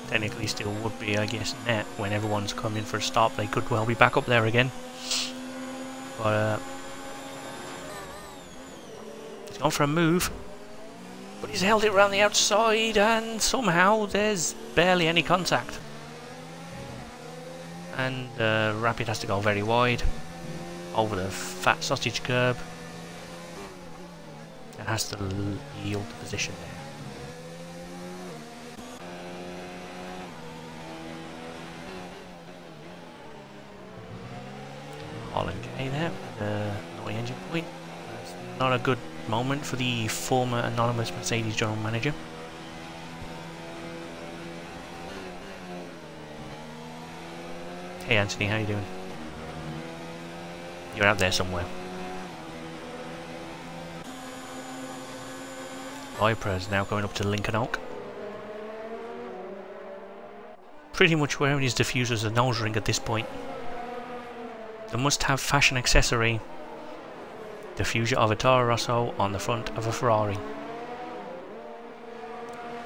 Speaker 1: Technically still would be, I guess, net when everyone's coming for a stop. They could well be back up there again. But he's gone for a move. But he's held it around the outside and somehow there's barely any contact. And Rapid has to go very wide over the fat sausage curb and has to yield the position there. Holland K there with the annoying engine point. It's not a good moment for the former anonymous Mercedes general manager. Hey Anthony, how you doing? You're out there somewhere. Viper is now going up to Lincoln Oak. Pretty much wearing his diffuser as a nose ring at this point. The must-have fashion accessory, diffuser of a Toro Rosso on the front of a Ferrari.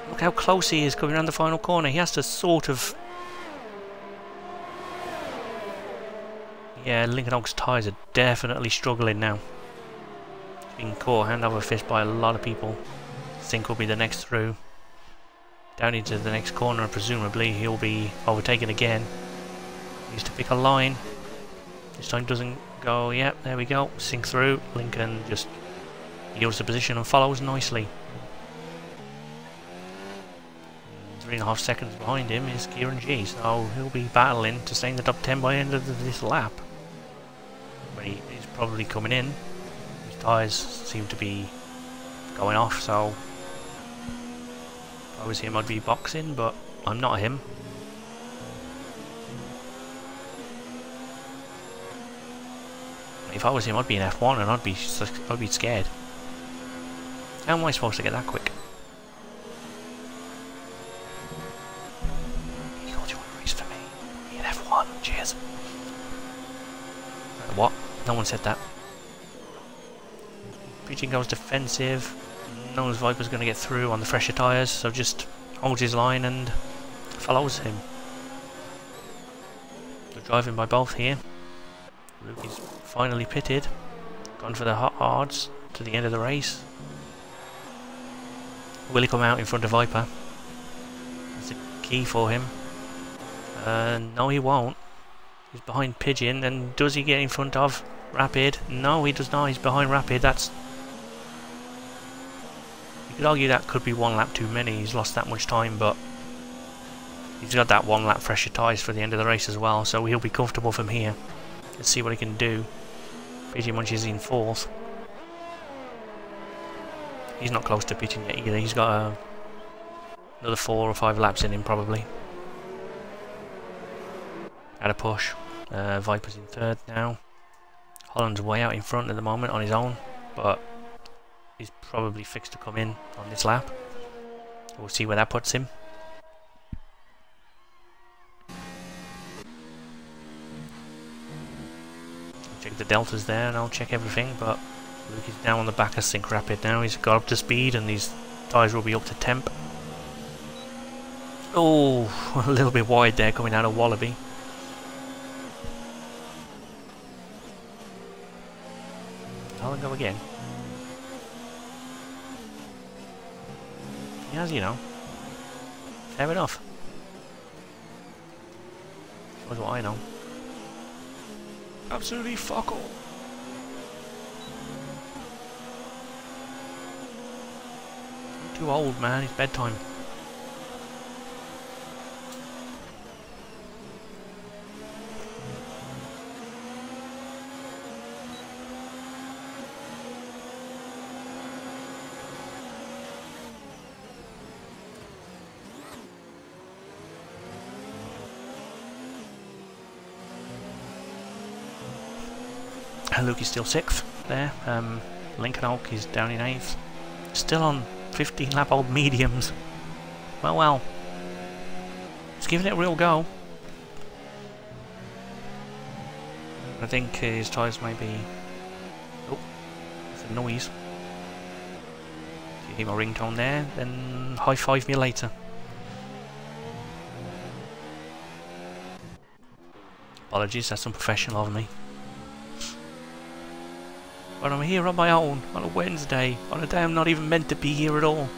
Speaker 1: Look how close he is coming around the final corner. He has to sort of... Yeah, Lincoln Oak's tyres are definitely struggling now. He's being caught hand over fist by a lot of people. Sink will be the next through. Down into the next corner, presumably he'll be overtaken again. He needs to pick a line. This time doesn't go, yep, there we go. Sink through. Lincoln just yields the position and follows nicely. 3.5 seconds behind him is Kieran G, so he'll be battling to stay in the top 10 by the end of this lap. But he's probably coming in. His tyres seem to be going off, so if I was him I'd be boxing, but I'm not him. If I was him I'd be in F1 and I'd be scared. How am I supposed to get that quick? Cheers. What? No one said that. Pigeon goes defensive. Knows Viper's going to get through on the fresher tyres, so just holds his line and follows him. They're driving by both here. Luke is finally pitted. Gone for the hot hards to the end of the race. Will he come out in front of Viper? That's a key for him. No, he won't. He's behind Pigeon, and does he get in front of Rapid? No, he does not. He's behind Rapid. That's... You could argue that could be one lap too many. He's lost that much time, but he's got that one lap fresher tyres for the end of the race as well, so he'll be comfortable from here. Let's see what he can do. Pigeon Munch is in 4th. He's not close to Pigeon yet either. He's got another 4 or 5 laps in him probably. At a push. Viper's in 3rd now. Holland's way out in front at the moment on his own, but he's probably fixed to come in on this lap. We'll see where that puts him. Check the deltas there and I'll check everything, but Luke is now on the back of Sync Rapid now. He's got up to speed and these tyres will be up to temp. Oh, a little bit wide there coming out of Wallaby. I'll go again. He has, you know. Fair enough. Shows what I know. Absolutely fuck all. I'm too old, man. It's bedtime. Luke is still 6th there. Lincoln Oak is down in 8th. Still on 15 lap old mediums. Well. He's giving it a real go. I think his tyres may be... Oh, there's a noise. If you hear my ringtone there, then high five me later. Apologies, that's unprofessional of me. But I'm here on my own, on a Wednesday, on a day I'm not even meant to be here at all.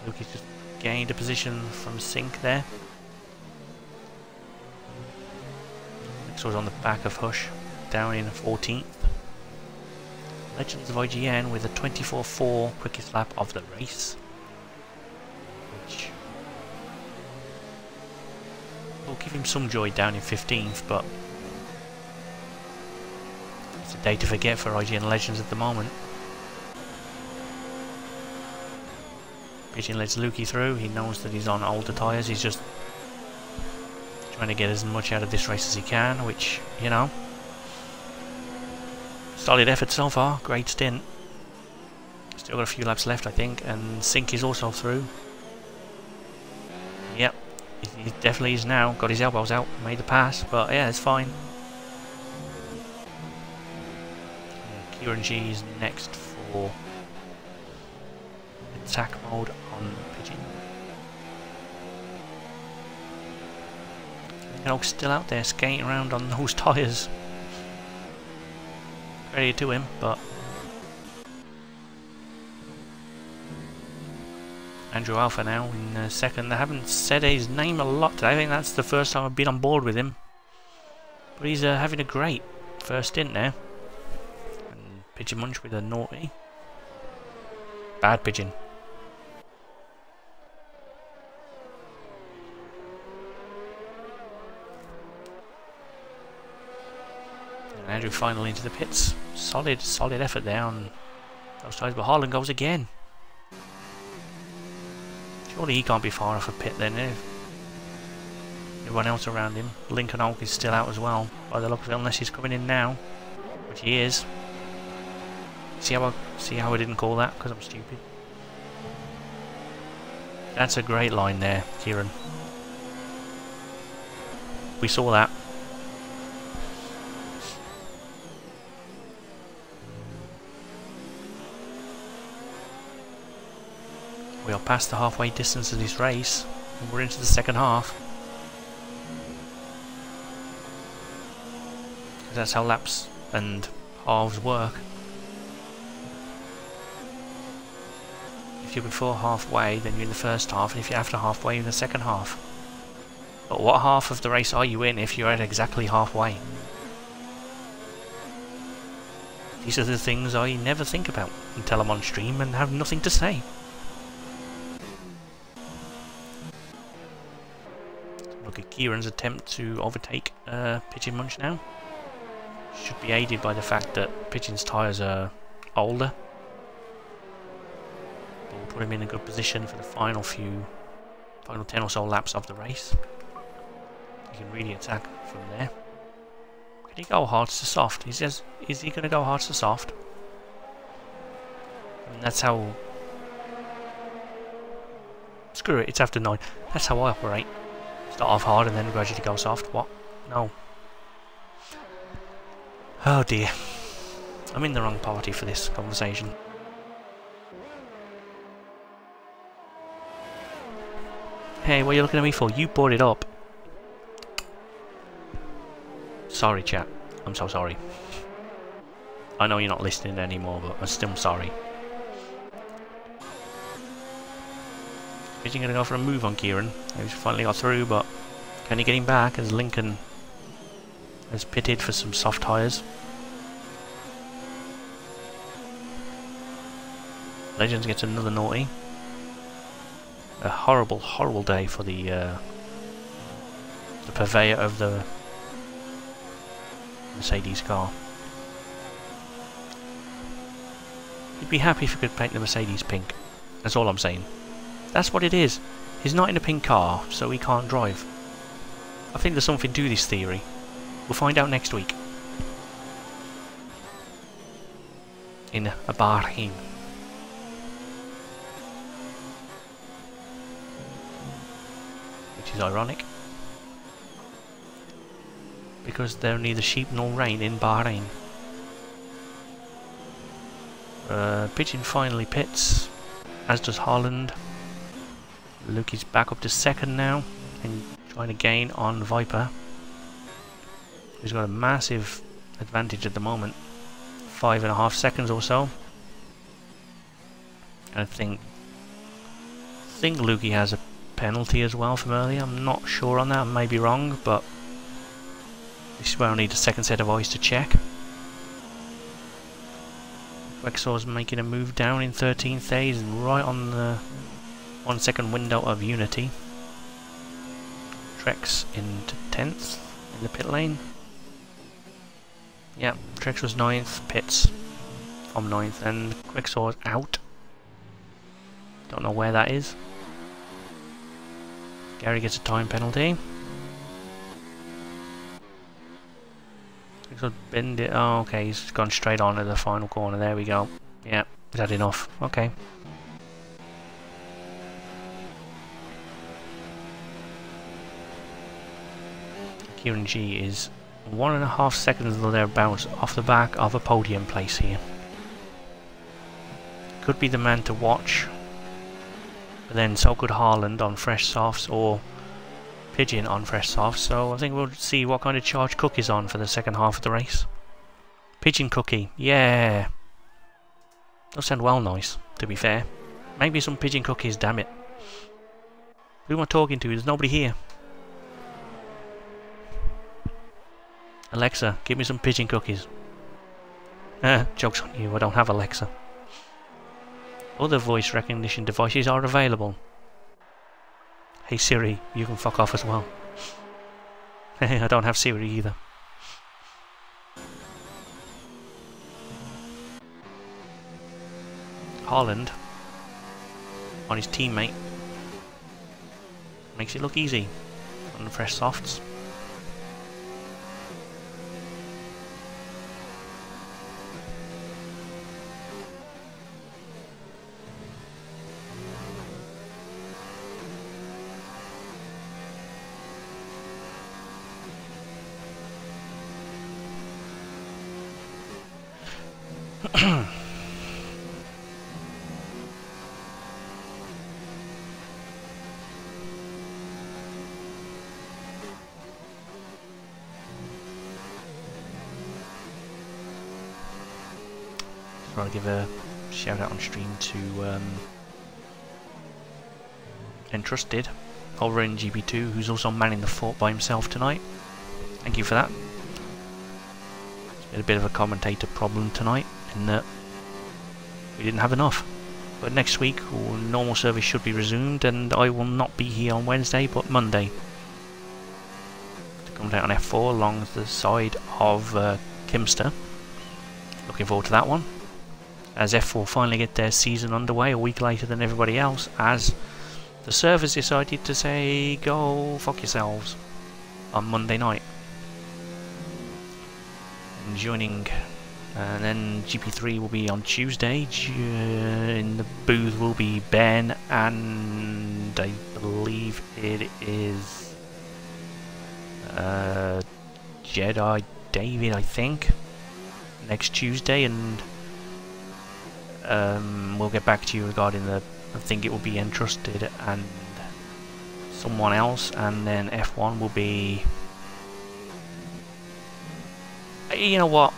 Speaker 1: Look, he's just gained a position from Sink there. Next was on the back of Hush, down in 14th. Legends of IGN with a 24.4 quickest lap of the race. Which will give him some joy down in 15th, but it's a day to forget for IGN Legends at the moment. Pigeon lets Lukey through. He knows that he's on older tyres. He's just trying to get as much out of this race as he can, which, you know, solid effort so far. Great stint. Still got a few laps left, I think, and Sink is also through. Yep, he definitely is now. Got his elbows out, made the pass, but yeah, it's fine. Kieran G is next for attack mode on Pigeon. Oak's still out there skating around on those tyres. Ready to him, but Andrew Alpha now in second. I haven't said his name a lot today. I think that's the first time I've been on board with him. But he's having a great first stint now. And Pigeon Munch with a naughty. Bad Pigeon. Andrew finally into the pits. Solid effort there on those tyres, but Harlan goes again. Surely he can't be far off a pit then, everyone else around him. Lincoln Oak is still out as well, by the look of it, unless he's coming in now, which he is. See how I didn't call that, because I'm stupid. That's a great line there, Kieran. We saw that. We are past the halfway distance of this race, and we're into the second half. That's how laps and halves work. If you're before halfway, then you're in the first half, and if you're after halfway, you're in the second half. But what half of the race are you in if you're at exactly halfway? These are the things I never think about until I'm on stream and have nothing to say. Look at Kieran's attempt to overtake Pigeon Munch now. Should be aided by the fact that Pigeon's tyres are older. But we'll put him in a good position for the final 10 or so laps of the race. He can really attack from there. Can he go hard to soft? He says, is he going to go hard to soft? I mean, that's how... Screw it, it's after 9. That's how I operate. Start off hard and then gradually go soft. What? No. Oh dear. I'm in the wrong party for this conversation. Hey, what are you looking at me for? You brought it up. Sorry, chat. I'm so sorry. I know you're not listening anymore, but I'm still sorry. Is he going to go for a move on Kieran? He's finally got through, but can he get him back as Lincoln has pitted for some soft tyres? Legends gets another naughty. A horrible, horrible day for the purveyor of the Mercedes car. He'd be happy if he could paint the Mercedes pink. That's all I'm saying. That's what it is. He's not in a pink car, so he can't drive. I think there's something to this theory. We'll find out next week. in Bahrain. Which is ironic, because there are neither sheep nor rain in Bahrain. Pigeon finally pits, as does Holland. Lukey's back up to second now, and trying to gain on Viper, who's got a massive advantage at the moment, 5.5 seconds or so. And I think Lukey has a penalty as well from earlier. I'm not sure on that, I may be wrong, but this is where I need a second set of eyes to check. Rexor's making a move down in 13th days and right on the 1 second window of Unity. Trex into 10th in the pit lane. Yeah, Trex was 9th, pits from 9th, and Quicksaws out. Don't know where that is. Gary gets a time penalty. Quicksaws bend it. Oh, okay, he's gone straight on to the final corner. There we go. Yeah, is that enough? Okay. Kieran G is 1.5 seconds or thereabouts off the back of a podium place here. Could be the man to watch, but then so could Haaland on fresh softs or Pigeon on fresh softs, so I think we'll see what kind of charge Cook is on for the second half of the race. Pigeon Cookie, yeah. Those sound well nice, to be fair. Maybe some Pigeon Cookies, damn it. Who am I talking to? There's nobody here. Alexa, give me some Pigeon Cookies. Joke's on you, I don't have Alexa. Other voice recognition devices are available. Hey Siri, you can fuck off as well. I don't have Siri either. Haaland on his teammate makes it look easy on the fresh softs. Just want to give a shout out on stream to Entrusted over in GB2, who's also manning the fort by himself tonight. Thank you for that. It's been a bit of a commentator problem tonight in that we didn't have enough. But next week, normal service should be resumed, and I will not be here on Wednesday, but Monday to come down on F4 along the side of Kimster. Looking forward to that one, as F4 finally get their season underway a week later than everybody else, as the servers decided to say go fuck yourselves on Monday night. And joining, and then GP3 will be on Tuesday. In the booth will be Ben, and I believe it is Jedi David, I think, next Tuesday, and we'll get back to you regarding the, I think it will be Entrusted and someone else, and then F1 will be, you know what,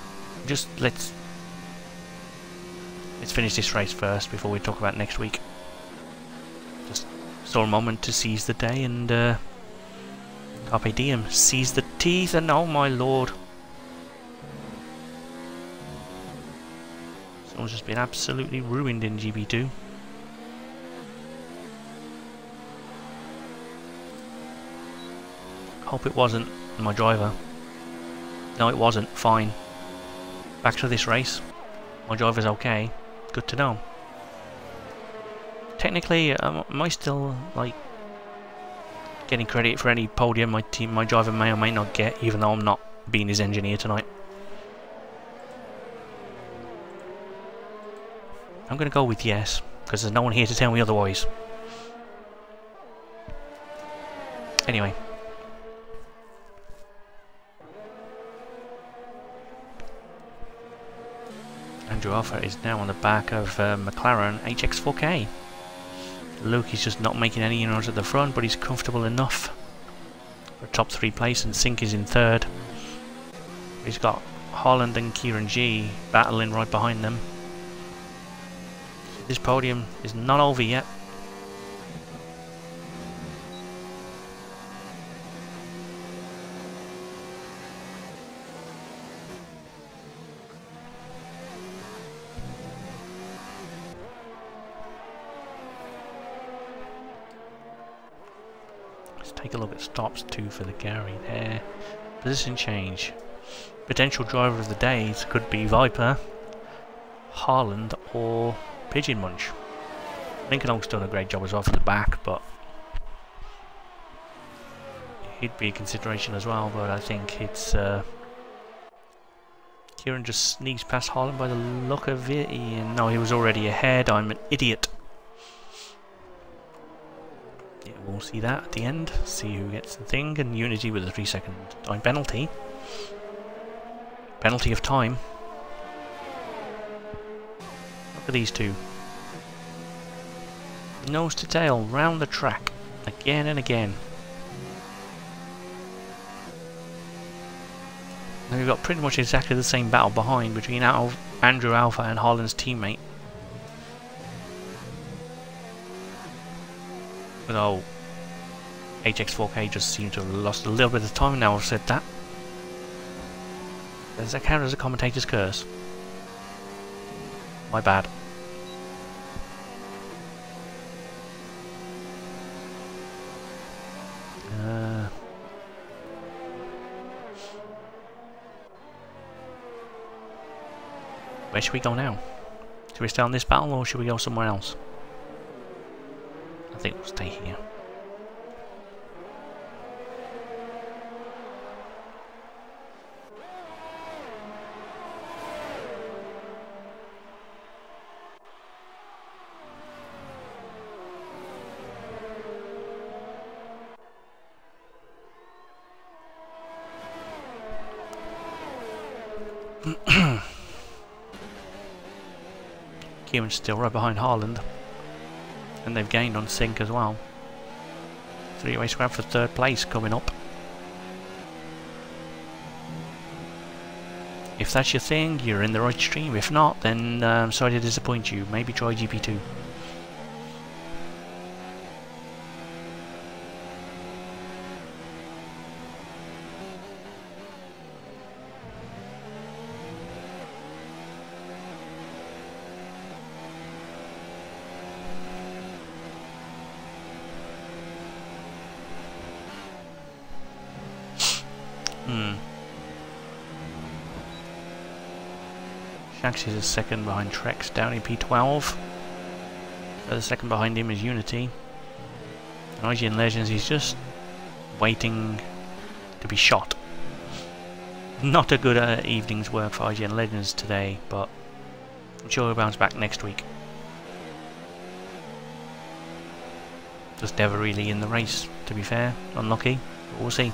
Speaker 1: just let's finish this race first before we talk about next week. Just saw a moment to seize the day, and carpe diem, seize the teeth, and oh my lord, someone's just been absolutely ruined in GB2. Hope it wasn't my driver. No, it wasn't. Fine. Back to this race. My driver's okay. Good to know. Technically, am I still like getting credit for any podium my driver may or may not get, even though I'm not being his engineer tonight? I'm going to go with yes, because there's no one here to tell me otherwise. Anyway. Andrew Alpha is now on the back of McLaren HX4K. Luke is just not making any inroads at the front, but he's comfortable enough for a top 3 place, and Sink is in 3rd. He's got Holland and Kieran G battling right behind them. This podium is not over yet. Let's take a look at stops too for the Gary there. Position change. Potential driver of the days could be Viper, Haaland or Pigeon Munch. Lincoln Oak's done a great job as well from the back, but he'd be a consideration as well. But I think it's Kieran just sneaks past Haaland by the look of it. No, he was already ahead. I'm an idiot. Yeah, we'll see that at the end. See who gets the thing, and Unity with a 3-second time penalty. Penalty of time. Look at these two. Nose to tail, round the track. Again and again. And we've got pretty much exactly the same battle behind between Andrew Alpha and Haaland's teammate. But oh, HX4K just seemed to have lost a little bit of time now I've said that. Does that count as a commentator's curse? My bad. Where should we go now? Should we stay on this battle or should we go somewhere else? I think we'll stay here. Kieran's still right behind Haaland, and they've gained on Sink as well. 3-way scrap for 3rd place coming up. If that's your thing, you're in the right stream. If not, then I'm sorry to disappoint you. Maybe try GP2. Shax is a second behind Trex, Downey P12. The second behind him is Unity. And IGN Legends, he's just waiting to be shot. Not a good evening's work for IGN Legends today, but I'm sure he'll bounce back next week. Just never really in the race, to be fair. Unlucky, but we'll see.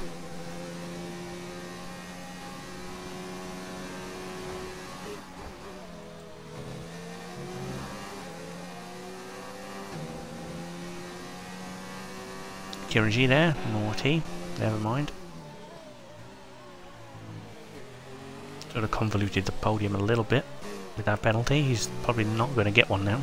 Speaker 1: Kieran G there, naughty, never mind. Sort of convoluted the podium a little bit with that penalty. He's probably not going to get one now.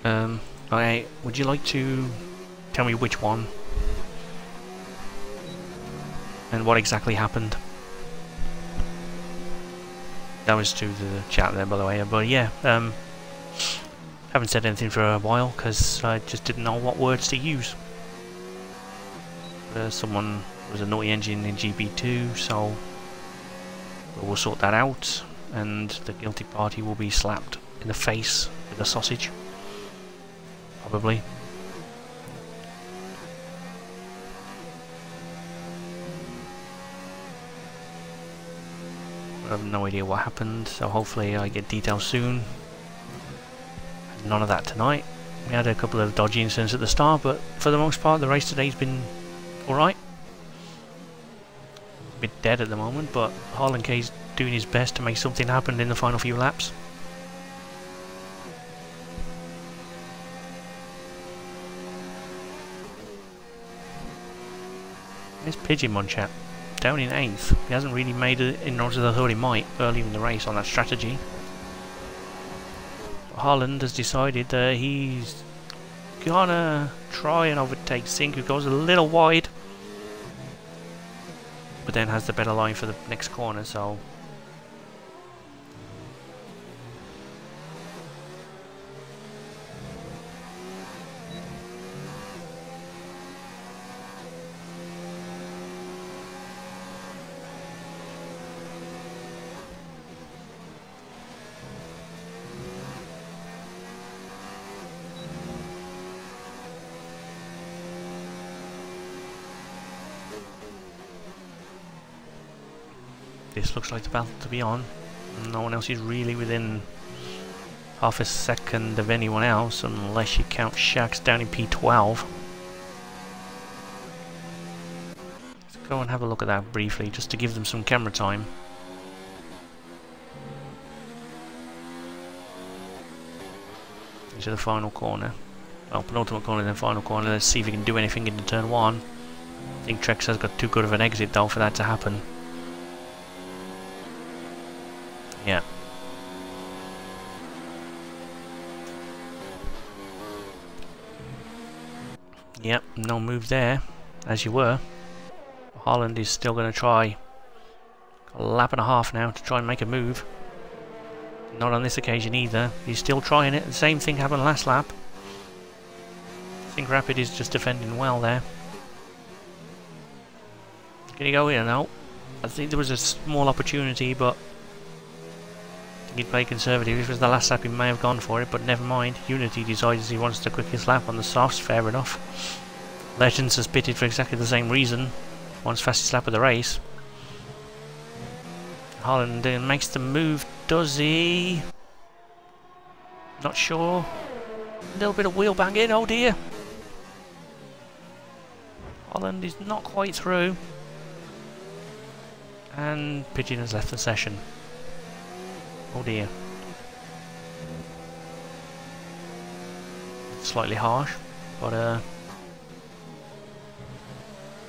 Speaker 1: Okay, would you like to tell me which one? And what exactly happened? That was to the chat there, by the way. But yeah, haven't said anything for a while because I just didn't know what words to use. Someone was a naughty engine in GB2, so we'll sort that out, and the guilty party will be slapped in the face with a sausage. Probably. I have no idea what happened, so hopefully I get details soon. None of that tonight. We had a couple of dodgy incidents at the start, but for the most part the race today's been alright. A bit dead at the moment, but Harlan K's doing his best to make something happen in the final few laps. There's Pidgeymon chat, down in 8th. He hasn't really made it in as I thought he might early in the race on that strategy. Harlan has decided that he's gonna try and overtake Sink, who goes a little wide, but then has the better line for the next corner, so this looks like the battle to be on. No one else is really within half a second of anyone else, unless you count Shax down in P12. Let's go and have a look at that briefly, just to give them some camera time. Into the final corner. Well, penultimate corner, then final corner. Let's see if we can do anything into turn 1. I think Trex has got too good of an exit though for that to happen. Yeah. Yep, no move there, as you were. Harlan is still going to try. Got a lap and a half now to try and make a move. Not on this occasion either. He's still trying it. The same thing happened last lap. I think Rapid is just defending well there. Can he go in? No. I think there was a small opportunity, but he'd play conservative. If it was the last lap he may have gone for it, but never mind. Unity decides he wants the quickest lap on the softs, fair enough. Legends has pitted for exactly the same reason. Wants fastest lap of the race. Holland makes the move, does he? Not sure. A little bit of wheel banging, oh dear. Holland is not quite through. And Pigeon has left the session. Oh dear. Slightly harsh, but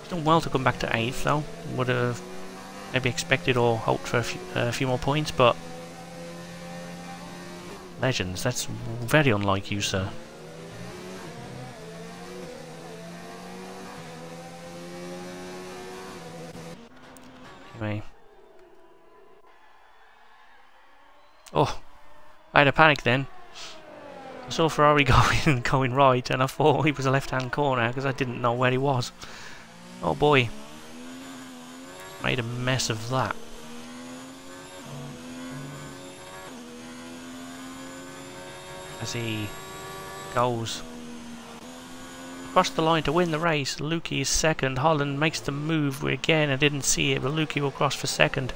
Speaker 1: he's done well to come back to 8th though. Would have maybe expected or hoped for a few more points, but Legends, that's very unlike you, sir. Anyway. Oh, I had a panic then. I saw Ferrari going right, and I thought he was a left-hand corner because I didn't know where he was. Oh boy, made a mess of that. As he goes across the line to win the race, Lukey is second. Holland makes the move again. I didn't see it, but Lukey will cross for second.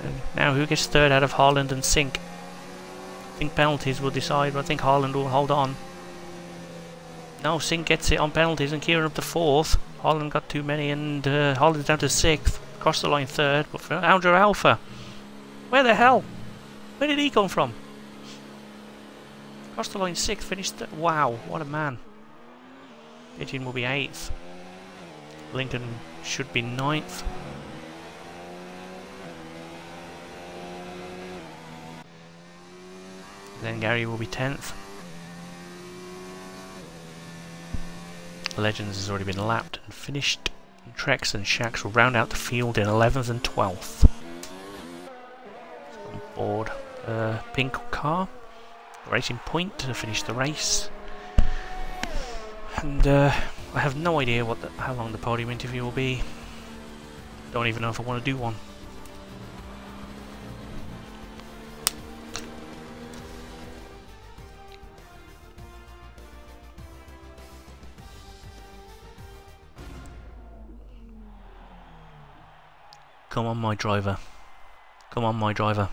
Speaker 1: And now who gets third out of Holland and Sink? I think penalties will decide, but I think Holland will hold on. No, Sink gets it on penalties and Kieran up to 4th. Holland got too many and Holland's down to 6th. Cross the line 3rd, but for Andrew Alpha. Where the hell? Where did he come from? Cross the line 6th, finished. Wow, what a man. Pigeon will be 8th. Lincoln should be 9th. Then Gary will be 10th. Legends has already been lapped and finished. Treks and Shacks will round out the field in 11th and 12th. On board pink car, racing point to finish the race. And I have no idea how long the podium interview will be. Don't even know if I want to do one. Come on, my driver. Come on, my driver.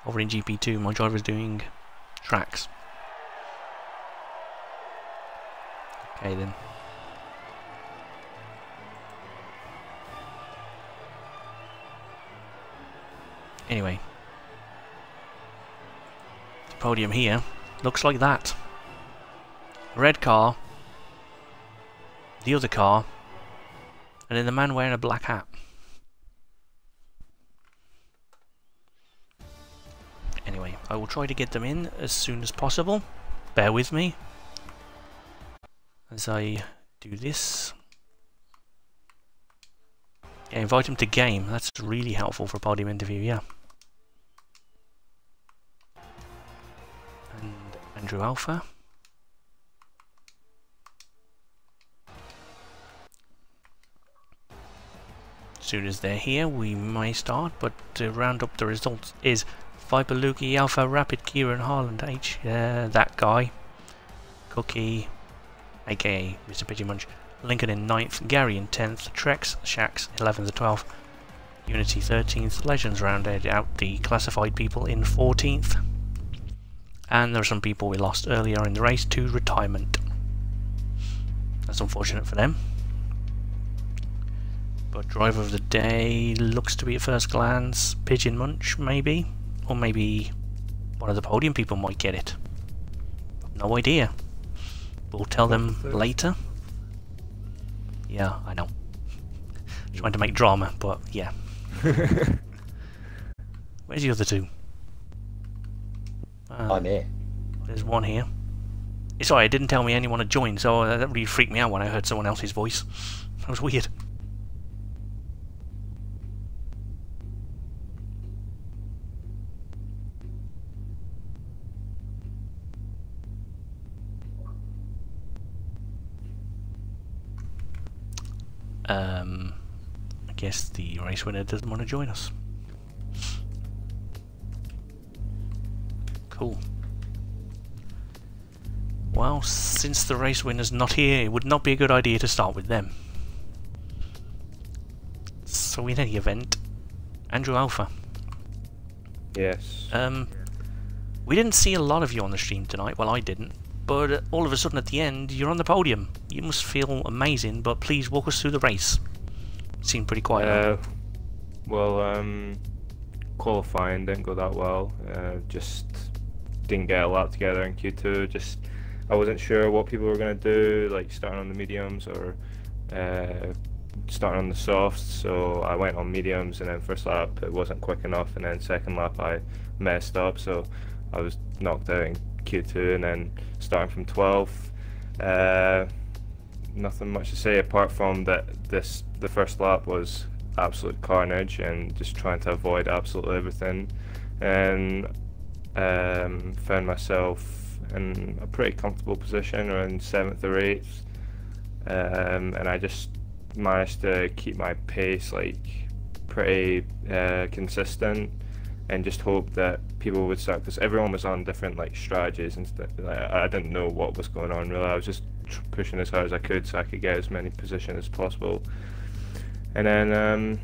Speaker 1: Over in GP2, my driver's doing tracks. Okay then. Anyway. The podium here looks like that. Red car. The other car. And then the man wearing a black hat. Anyway, I will try to get them in as soon as possible. Bear with me as I do this. Yeah, invite them to game. That's really helpful for a podium interview, yeah. And Andrew Alpha. As soon as they're here, we may start, but to round up the results is Viper, Lukey, Alpha, Rapid, Kieran, Harland, H, that guy, Cookie, aka Mr. Pidgey Munch, Lincoln in 9th, Gary in 10th, Trex, Shax 11th to 12th, Unity 13th, Legends rounded out the classified people in 14th, and there are some people we lost earlier in the race to retirement. That's unfortunate for them. But driver of the day looks to be at first glance Pigeon Munch, maybe. Or maybe one of the podium people might get it. No idea. We'll tell them later. Yeah, I know. Trying to make drama, but yeah. Where's the other two?
Speaker 2: I'm here.
Speaker 1: There's one here. Sorry, it didn't tell me anyone had joined, so that really freaked me out when I heard someone else's voice. That was weird. I guess the race winner doesn't want to join us. Cool. Well, since the race winner's not here, it would not be a good idea to start with them. So in any event, Andrew Alpha.
Speaker 3: Yes.
Speaker 1: We didn't see a lot of you on the stream tonight, well I didn't, but all of a sudden at the end you're on the podium. You must feel amazing, but please walk us through the race. Seemed pretty quiet.
Speaker 3: Qualifying didn't go that well. Just didn't get a lap together in Q2. Just I wasn't sure what people were going to do, like starting on the mediums or starting on the softs. So I went on mediums, and then first lap it wasn't quick enough, and then second lap I messed up. So I was knocked out in Q2, and then starting from 12th. Nothing much to say apart from that the first lap was absolute carnage and just trying to avoid absolutely everything, and found myself in a pretty comfortable position around 7th or 8th, and I just managed to keep my pace like pretty consistent, and just hope that people would start, because everyone was on different like strategies and stuff. I didn't know what was going on really. I was just pushing as hard as I could so I could get as many positions as possible. And then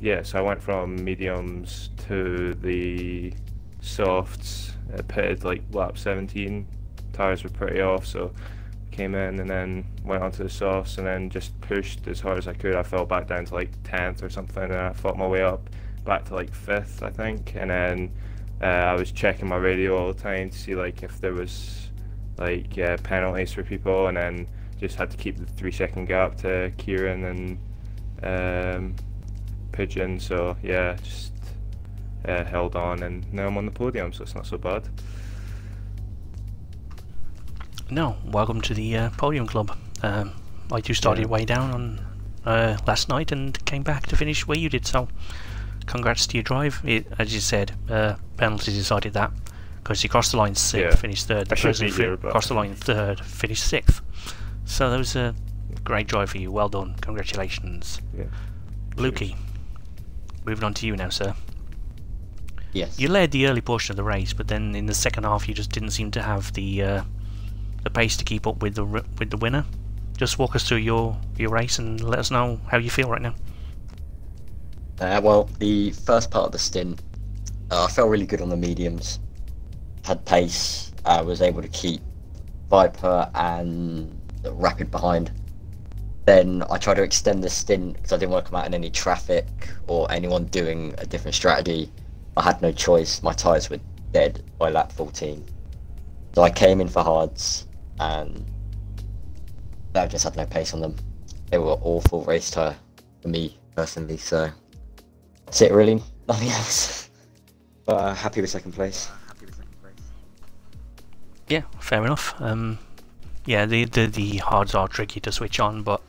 Speaker 3: yeah, so I went from mediums to the softs. I pitted like lap 17. Tires were pretty off, so came in and then went onto the softs and then just pushed as hard as I could. I fell back down to like 10th or something, and I fought my way up back to like 5th, I think. And then I was checking my radio all the time to see like if there was like penalties for people, and then just had to keep the 3-second gap to Kieran and Pigeon. So yeah, just held on, and now I'm on the podium, so it's not so bad.
Speaker 1: No, welcome to the podium club. Like you started way down on last night and came back to finish where you did, so congrats to your drive. As you said, penalty decided that, because you crossed the line 6th, finished 3rd. The person who crossed the line 3rd finished 6th. So that was a great drive for you. Well done. Congratulations.
Speaker 3: Yeah.
Speaker 1: Lukey, moving on to you now, sir.
Speaker 2: Yes.
Speaker 1: You led the early portion of the race, but then in the second half you just didn't seem to have the pace to keep up with the winner. Just walk us through your race and let us know how you feel right now.
Speaker 2: Well, the first part of the stint, I felt really good on the mediums. Had pace. I was able to keep Viper and Rapid behind. Then I tried to extend the stint because I didn't want to come out in any traffic or anyone doing a different strategy. I had no choice. My tyres were dead by lap 14. So I came in for hards and I just had no pace on them. They were awful race tyre for me personally, so that's it really, nothing else. But happy with second place.
Speaker 1: Yeah, fair enough. Yeah, the hards are tricky to switch on, but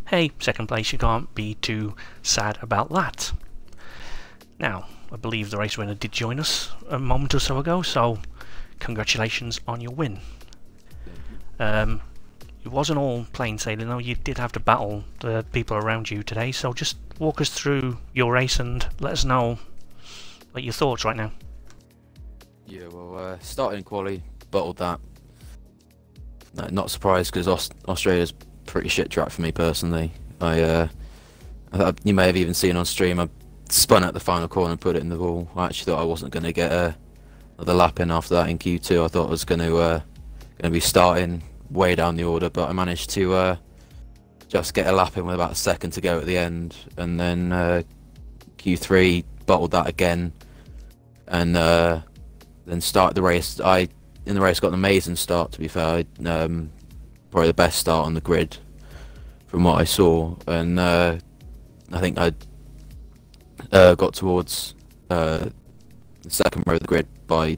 Speaker 1: hey, second place, you can't be too sad about that. Now, I believe the race winner did join us a moment or so ago, so congratulations on your win. It wasn't all plain sailing though, you did have to battle the people around you today, so just walk us through your race and let us know what your thoughts right now.
Speaker 4: Yeah, well, starting quali, bottled that. No, not surprised, because Australia's a pretty shit track for me personally. You may have even seen on stream, I spun out the final corner and put it in the wall. I actually thought I wasn't going to get another lap in after that in Q2. I thought I was going to be starting way down the order, but I managed to just get a lap in with about a second to go at the end, and then Q3 bottled that again, and then started the race. In the race got an amazing start, to be fair. Probably the best start on the grid from what I saw, and I think I got towards the second row of the grid by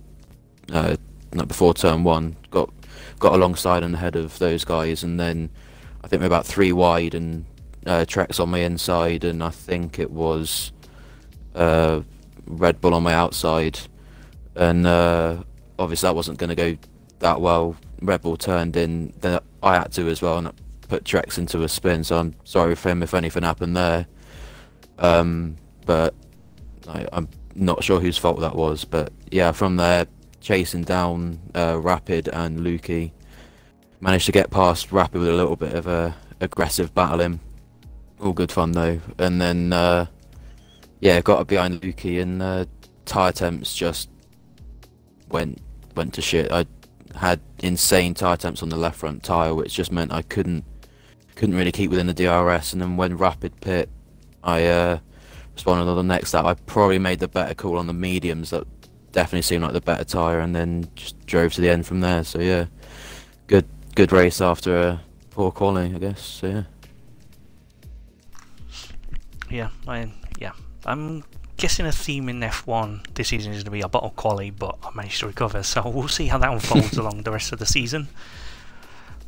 Speaker 4: before turn 1. Got alongside and ahead of those guys, and then I think we're about 3 wide, and Trex on my inside, and I think it was Red Bull on my outside, and obviously that wasn't going to go that well. Red Bull turned in, then I had to as well, and put Trex into a spin, so I'm sorry for him if anything happened there. But I'm not sure whose fault that was, but yeah, from there, chasing down Rapid and Lukey, managed to get past Rapid with a little bit of a aggressive battling. All good fun though, and then yeah, got up behind Lukey, and tyre temps just went to shit. I had insane tyre temps on the left front tyre, which just meant I couldn't really keep within the DRS, and then when Rapid pit, I responded on the next lap. I probably made the better call on the mediums, that definitely seemed like the better tyre, and then just drove to the end from there. So yeah, good race after a poor quality, I guess. So
Speaker 1: yeah. I'm guessing a theme in F1 this season is going to be a bottle quali, but I managed to recover, so we'll see how that unfolds along the rest of the season.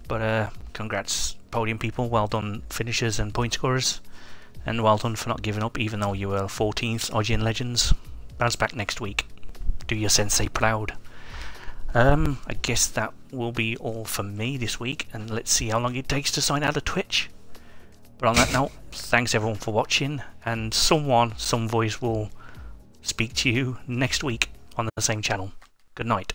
Speaker 1: But congrats podium people, well done finishers and point scorers, and well done for not giving up even though you were 14th IGN Legends. Bounce back next week, do your sensei proud. I guess that will be all for me this week, and let's see how long it takes to sign out of Twitch. But on that note, thanks everyone for watching, and some voice will speak to you next week on the same channel. Good night.